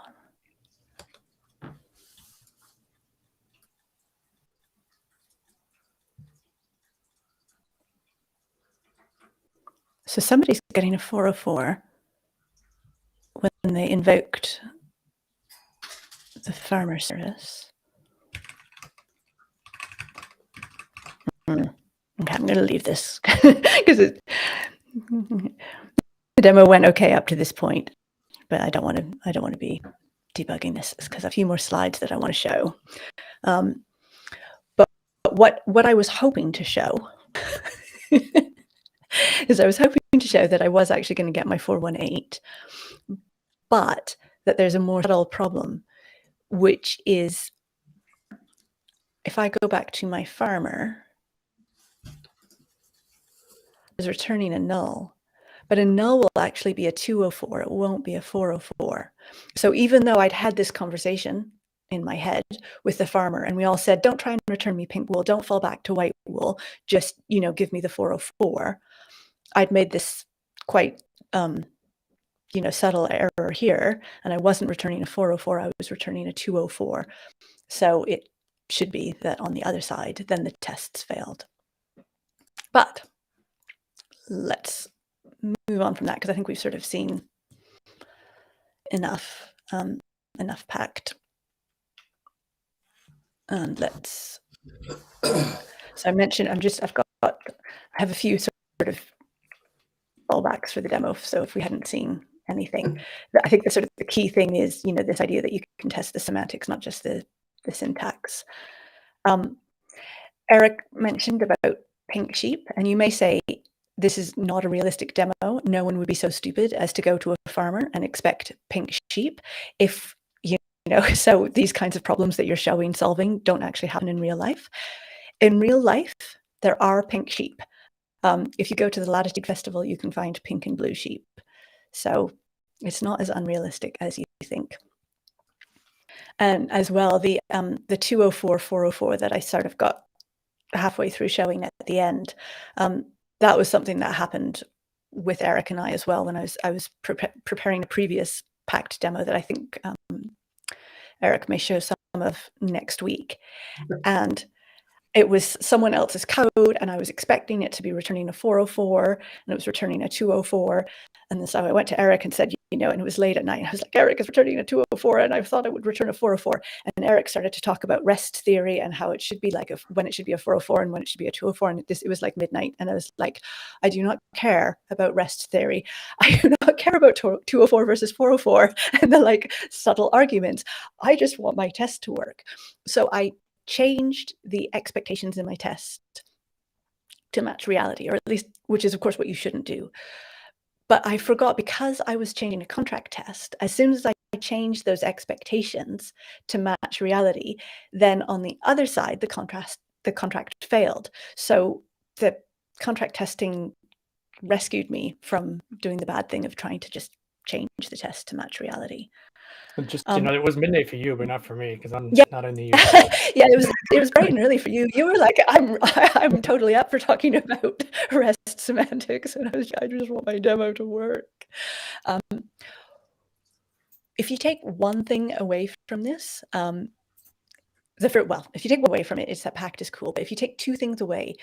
S2: So somebody's getting a 404 when they invoked the farmer service. Okay, I'm going to leave this because the demo went okay up to this point, but I don't want to be debugging this because a few more slides that I want to show. But what I was hoping to show is I was hoping to show that I was actually going to get my 418, but that there's a more subtle problem, which is if I go back to my farmer, is returning a null, but a null will actually be a 204. It won't be a 404. So even though I'd had this conversation in my head with the farmer and we all said, don't try and return me pink wool, don't fall back to white wool, just, you know, give me the 404. I'd made this quite, subtle error here, and I wasn't returning a 404, I was returning a 204. So it should be that on the other side, then the tests failed. But let's move on from that because I think we've sort of seen enough Pact. And let's. So I mentioned I have a few sort of fallbacks for the demo. So if we hadn't seen anything, I think the key thing is, this idea that you can test the semantics, not just the syntax. Eric mentioned about pink sheep, and you may say, this is not a realistic demo. No one would be so stupid as to go to a farmer and expect pink sheep. If, so these kinds of problems that you're showing solving don't actually happen in real life. In real life, there are pink sheep. If you go to the Latitude Festival, you can find pink and blue sheep. So it's not as unrealistic as you think. And as well, the 204, 404 that I sort of got halfway through showing at the end, that was something that happened with Eric and I as well when I was preparing a previous Pact demo that I think Eric may show some of next week. And it was someone else's code, and I was expecting it to be returning a 404, and it was returning a 204. And so I went to Eric and said, and it was late at night. I was like, Eric is returning a 204, and I thought it would return a 404. And Eric started to talk about REST theory and how it should be like when it should be a 404 and when it should be a 204. And it was like midnight. And I was like, I do not care about REST theory. I do not care about 204 versus 404 and the subtle arguments. I just want my test to work. So I changed the expectations in my test to match reality, or at least, which is of course what you shouldn't do. But I forgot, because I was changing a contract test, as soon as I changed those expectations to match reality, then on the other side, the contract failed. So the contract testing rescued me from doing the bad thing of trying to just change the test to match reality.
S3: Just it was midnight for you, but not for me, because I'm not in the
S2: UK. Yeah, it was bright and early for you. You were like, I'm totally up for talking about REST semantics, and I just want my demo to work. If you take one thing away from this, if you take one away from it, it's that Pact is cool. But if you take two things away,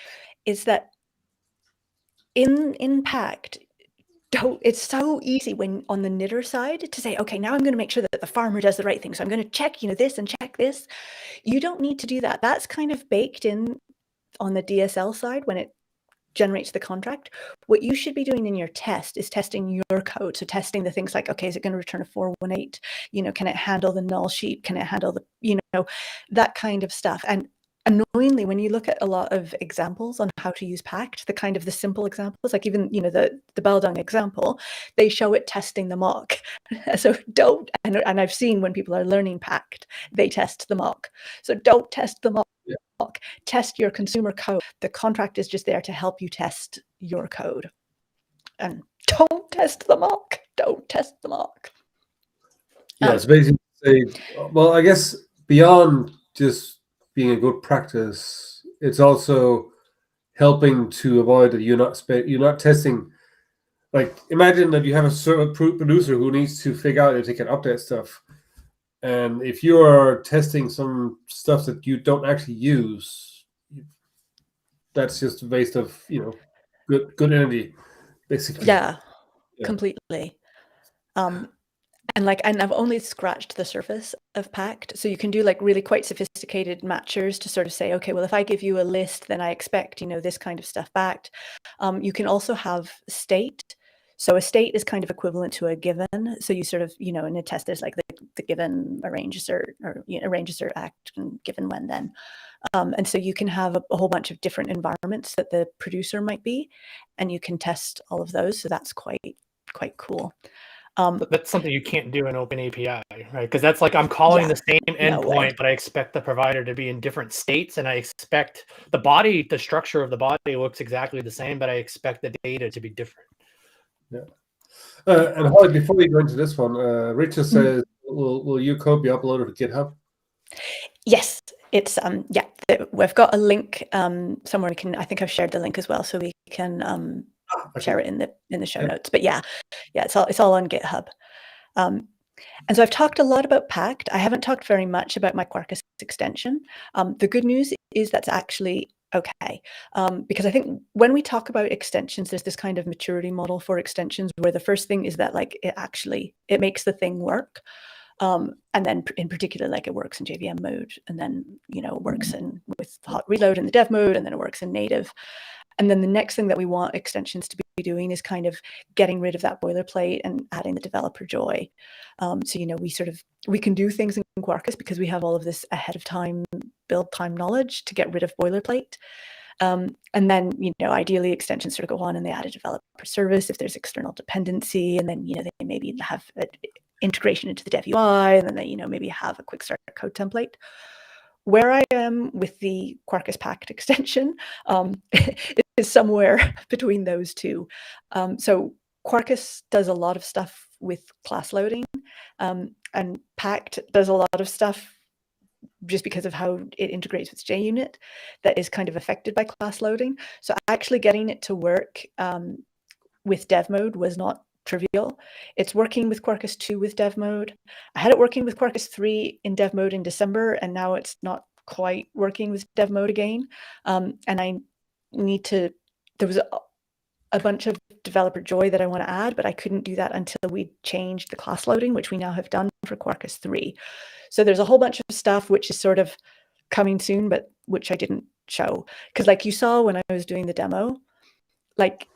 S2: it's that in Pact, it's so easy when on the knitter side to say, okay, now I'm going to make sure that the farmer does the right thing. So I'm going to check, this and check this. You don't need to do that. That's kind of baked in on the DSL side when it generates the contract. What you should be doing in your test is testing your code. So testing the things like, okay, is it going to return a 418? Can it handle the null sheep? Can it handle the, that kind of stuff? And annoyingly, when you look at a lot of examples on how to use Pact, the simple examples, like even, the Beldung example, they show it testing the mock. So don't, and I've seen when people are learning Pact, they test the mock. So don't test the mock. Yeah. Test your consumer code. The contract is just there to help you test your code. And don't test the mock. Don't test the mock.
S1: Yeah, it's basically well, I guess beyond just being a good practice, it's also helping to avoid that you're not testing. Like, imagine that you have a certain producer who needs to figure out if they can update stuff, and if you are testing some stuff that you don't actually use, that's just a waste of good energy, basically.
S2: Yeah. Completely. And I've only scratched the surface of Pact. So you can do really quite sophisticated matchers to sort of say, okay, well, if I give you a list, then I expect, this kind of stuff back. You can also have state. So a state is kind of equivalent to a given. So you sort of, in a test, there's the given arrange assert, or arrange assert act and given when then. And so you can have a whole bunch of different environments that the producer might be, and you can test all of those. So that's quite cool.
S3: That's something you can't do in OpenAPI, right? Because that's I'm calling the same endpoint, but I expect the provider to be in different states, and I expect the structure of the body looks exactly the same, but I expect the data to be different.
S1: Yeah. And Holly, before we go into this one, Richard says, will your code be uploaded to GitHub?
S2: Yes, it's we've got a link somewhere. I think I've shared the link as well, so we can share it in the show notes. But yeah, it's all on GitHub. And so I've talked a lot about Pact. I haven't talked very much about my Quarkus extension. The good news is that's actually okay, because I think when we talk about extensions, there's this kind of maturity model for extensions where the first thing is that it makes the thing work. And then in particular, it works in JVM mode, and then, it works with hot reload in the dev mode, and then it works in native. And then the next thing that we want extensions to be doing is kind of getting rid of that boilerplate and adding the developer joy. So, we can do things in Quarkus because we have all of this ahead of time build time knowledge to get rid of boilerplate. And then, ideally extensions sort of go on and they add a developer service if there's external dependency, and then, they maybe have an integration into the dev UI, and then they, maybe have a quick start code template. Where I am with the Quarkus Pact extension is somewhere between those two. So Quarkus does a lot of stuff with class loading, and Pact does a lot of stuff just because of how it integrates with JUnit that is kind of affected by class loading. So actually getting it to work with dev mode was not trivial. It's working with Quarkus 2 with dev mode. I had it working with Quarkus 3 in dev mode in December, and now it's not quite working with dev mode again. And I need to, there was a bunch of developer joy that I want to add, but I couldn't do that until we changed the class loading, which we now have done for Quarkus 3. So there's a whole bunch of stuff which is sort of coming soon, but which I didn't show. Because like you saw when I was doing the demo, like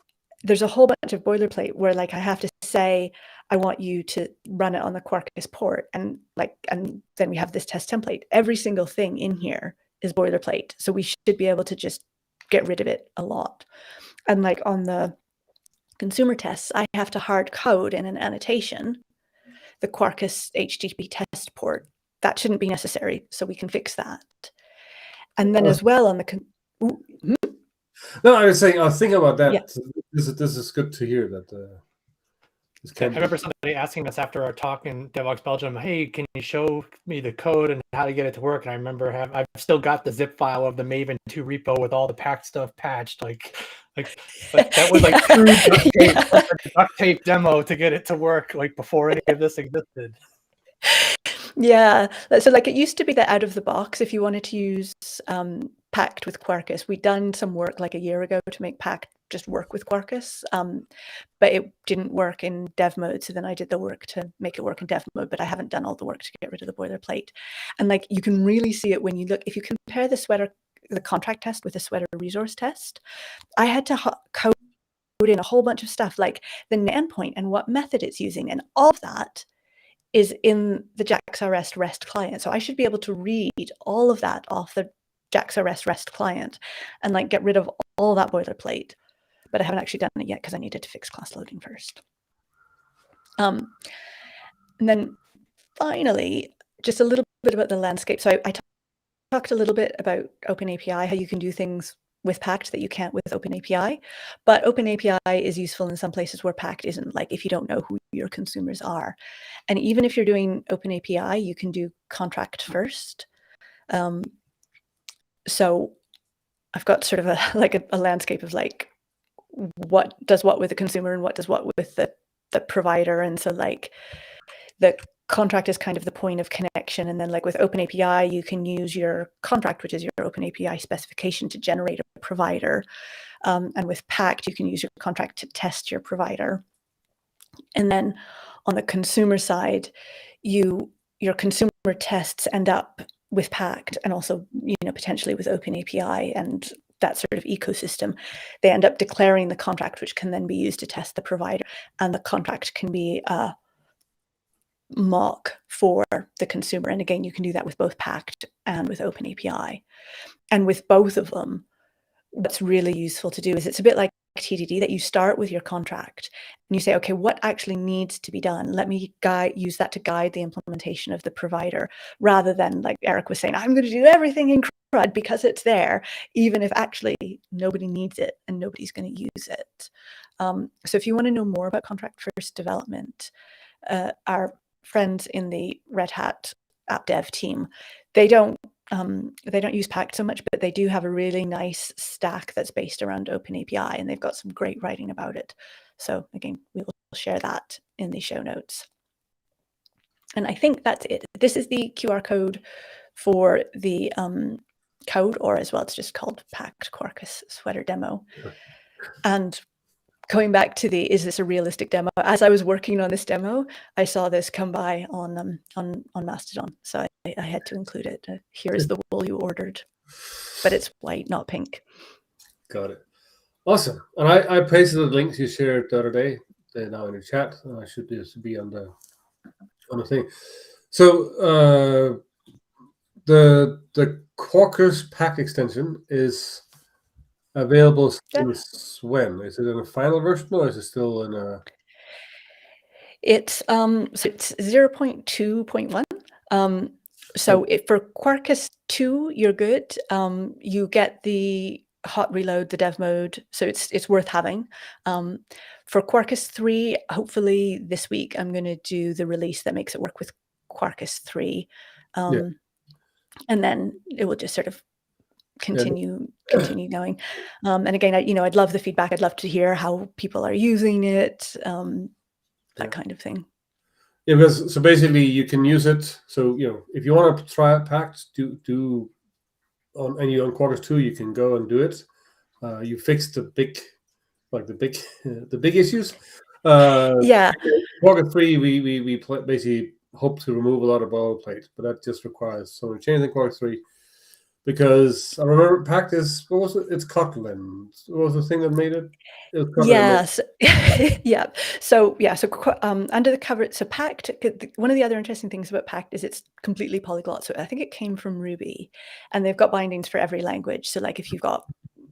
S2: there's a whole bunch of boilerplate where like I have to say, I want you to run it on the Quarkus port. And then we have this test template. Every single thing in here is boilerplate. So we should be able to just get rid of it a lot. And like on the consumer tests, I have to hard code in an annotation the Quarkus HTTP test port. That shouldn't be necessary. So we can fix that. And then as well on the
S1: No, I was thinking about that.
S2: Yeah.
S1: This is good to hear that.
S3: I remember somebody asking us after our talk in DevOps Belgium, hey, can you show me the code and how to get it to work? And I remember I've still got the zip file of the Maven 2 repo with all the Pact stuff patched. Like that was like true duct tape demo to get it to work like before any of this existed.
S2: Yeah, so like it used to be that out of the box, if you wanted to use Pact with Quarkus, we'd done some work like a year ago to make Pact just work with Quarkus, but it didn't work in dev mode. So then I did the work to make it work in dev mode, but I haven't done all the work to get rid of the boilerplate. And like you can really see it when you look, if you compare the contract test with the Sweater resource test, I had to code in a whole bunch of stuff like the endpoint and what method it's using, and all of that is in the JAX-RS REST client. So I should be able to read all of that off the JAX-RS REST client and like get rid of all that boilerplate. But I haven't actually done it yet because I needed to fix class loading first. And then finally, just a little bit about the landscape. So I talked a little bit about OpenAPI, how you can do things with Pact that you can't with OpenAPI. But OpenAPI is useful in some places where Pact isn't, like if you don't know who your consumers are. And even if you're doing OpenAPI, you can do contract first. So I've got sort of a landscape of like what does what with the consumer and what does what with the provider. And so like the contract is kind of the point of connection. And then like with OpenAPI, you can use your contract, which is your OpenAPI specification, to generate a provider. And with Pact, you can use your contract to test your provider. And then on the consumer side, your consumer tests end up with Pact and also, potentially with OpenAPI and that sort of ecosystem. They end up declaring the contract, which can then be used to test the provider. And the contract can be a mock for the consumer. And again, you can do that with both Pact and with OpenAPI. And with both of them, what's really useful to do is it's a bit like TDD, that you start with your contract and you say, okay, what actually needs to be done? Let me use that to guide the implementation of the provider, rather than like Eric was saying, I'm going to do everything in CRUD because it's there, even if actually nobody needs it and nobody's going to use it. So if you want to know more about contract first development, our friends in the Red Hat app dev team, they don't use Pact so much, but they do have a really nice stack that's based around OpenAPI, and they've got some great writing about it. So again, we will share that in the show notes. And I think that's it. This is the QR code for the code, or as well, it's just called Pact Quarkus Sweater Demo. And going back to is this a realistic demo? As I was working on this demo, I saw this come by on Mastodon, so I had to include it. Here is the wool you ordered, but it's white, not pink.
S1: Got it. Awesome. And I pasted the links you shared the other day. They're now in the chat. I should be on the thing. So the Quarkus Pact extension is available since when? Is it in a final version or is it still in a?
S2: It's 0.2.1. So for Quarkus 2, you're good. You get the hot reload, the dev mode, so it's worth having. For Quarkus 3, hopefully this week I'm going to do the release that makes it work with Quarkus 3, and then it will just sort of continue going. And again, I'd love the feedback. I'd love to hear how people are using it, that kind of thing.
S1: Yeah, because so basically you can use it. So if you want to try out Pact, do on Quarkus 2, you can go and do it. You fix the big issues. Quarkus 3, we basically hope to remove a lot of boilerplate, but that just requires some change in Quarkus 3. Because I remember Pact is, what was it? It's Kotlin. What was the thing that made it?
S2: Yes. Yeah. So under the cover, so Pact, one of the other interesting things about Pact is it's completely polyglot. So I think it came from Ruby, and they've got bindings for every language. So like if you're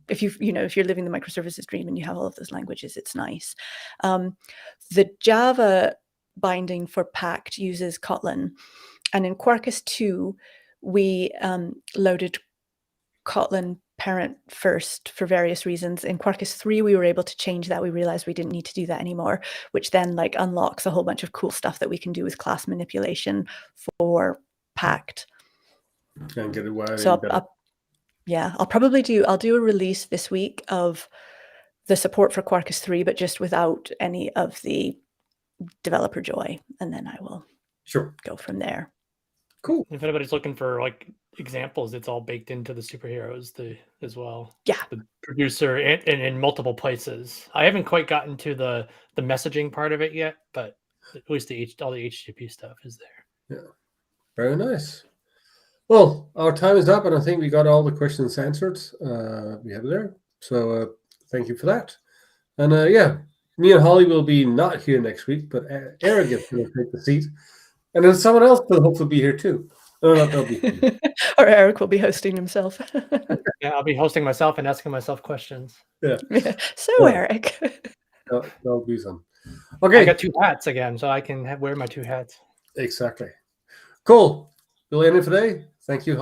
S2: living the microservices dream and you have all of those languages, it's nice. The Java binding for Pact uses Kotlin, and in Quarkus 2, we loaded Kotlin parent first for various reasons. In Quarkus 3, we were able to change that. We realized we didn't need to do that anymore, which then unlocks a whole bunch of cool stuff that we can do with class manipulation for Pact.
S1: And get it wired.
S2: So I'll do a release this week of the support for Quarkus 3, but just without any of the developer joy, and then I will go from there.
S1: Cool.
S3: If anybody's looking for examples, it's all baked into the superheroes as well.
S2: Yeah.
S3: The producer and in multiple places. I haven't quite gotten to the messaging part of it yet, but at least all the HTTP stuff is there.
S1: Yeah. Very nice. Well, our time is up, and I think we got all the questions answered. We have there. So thank you for that. And me and Holly will be not here next week, but Eric is going to take the seat. And then someone else will hopefully be here too. Or
S2: Eric will be hosting himself.
S3: Yeah, I'll be hosting myself and asking myself questions.
S1: Yeah.
S2: So Eric.
S1: That'll be some. Okay.
S3: I got 2 hats again, so I can wear my 2 hats.
S1: Exactly. Cool. We'll end it today. Thank you, Holly.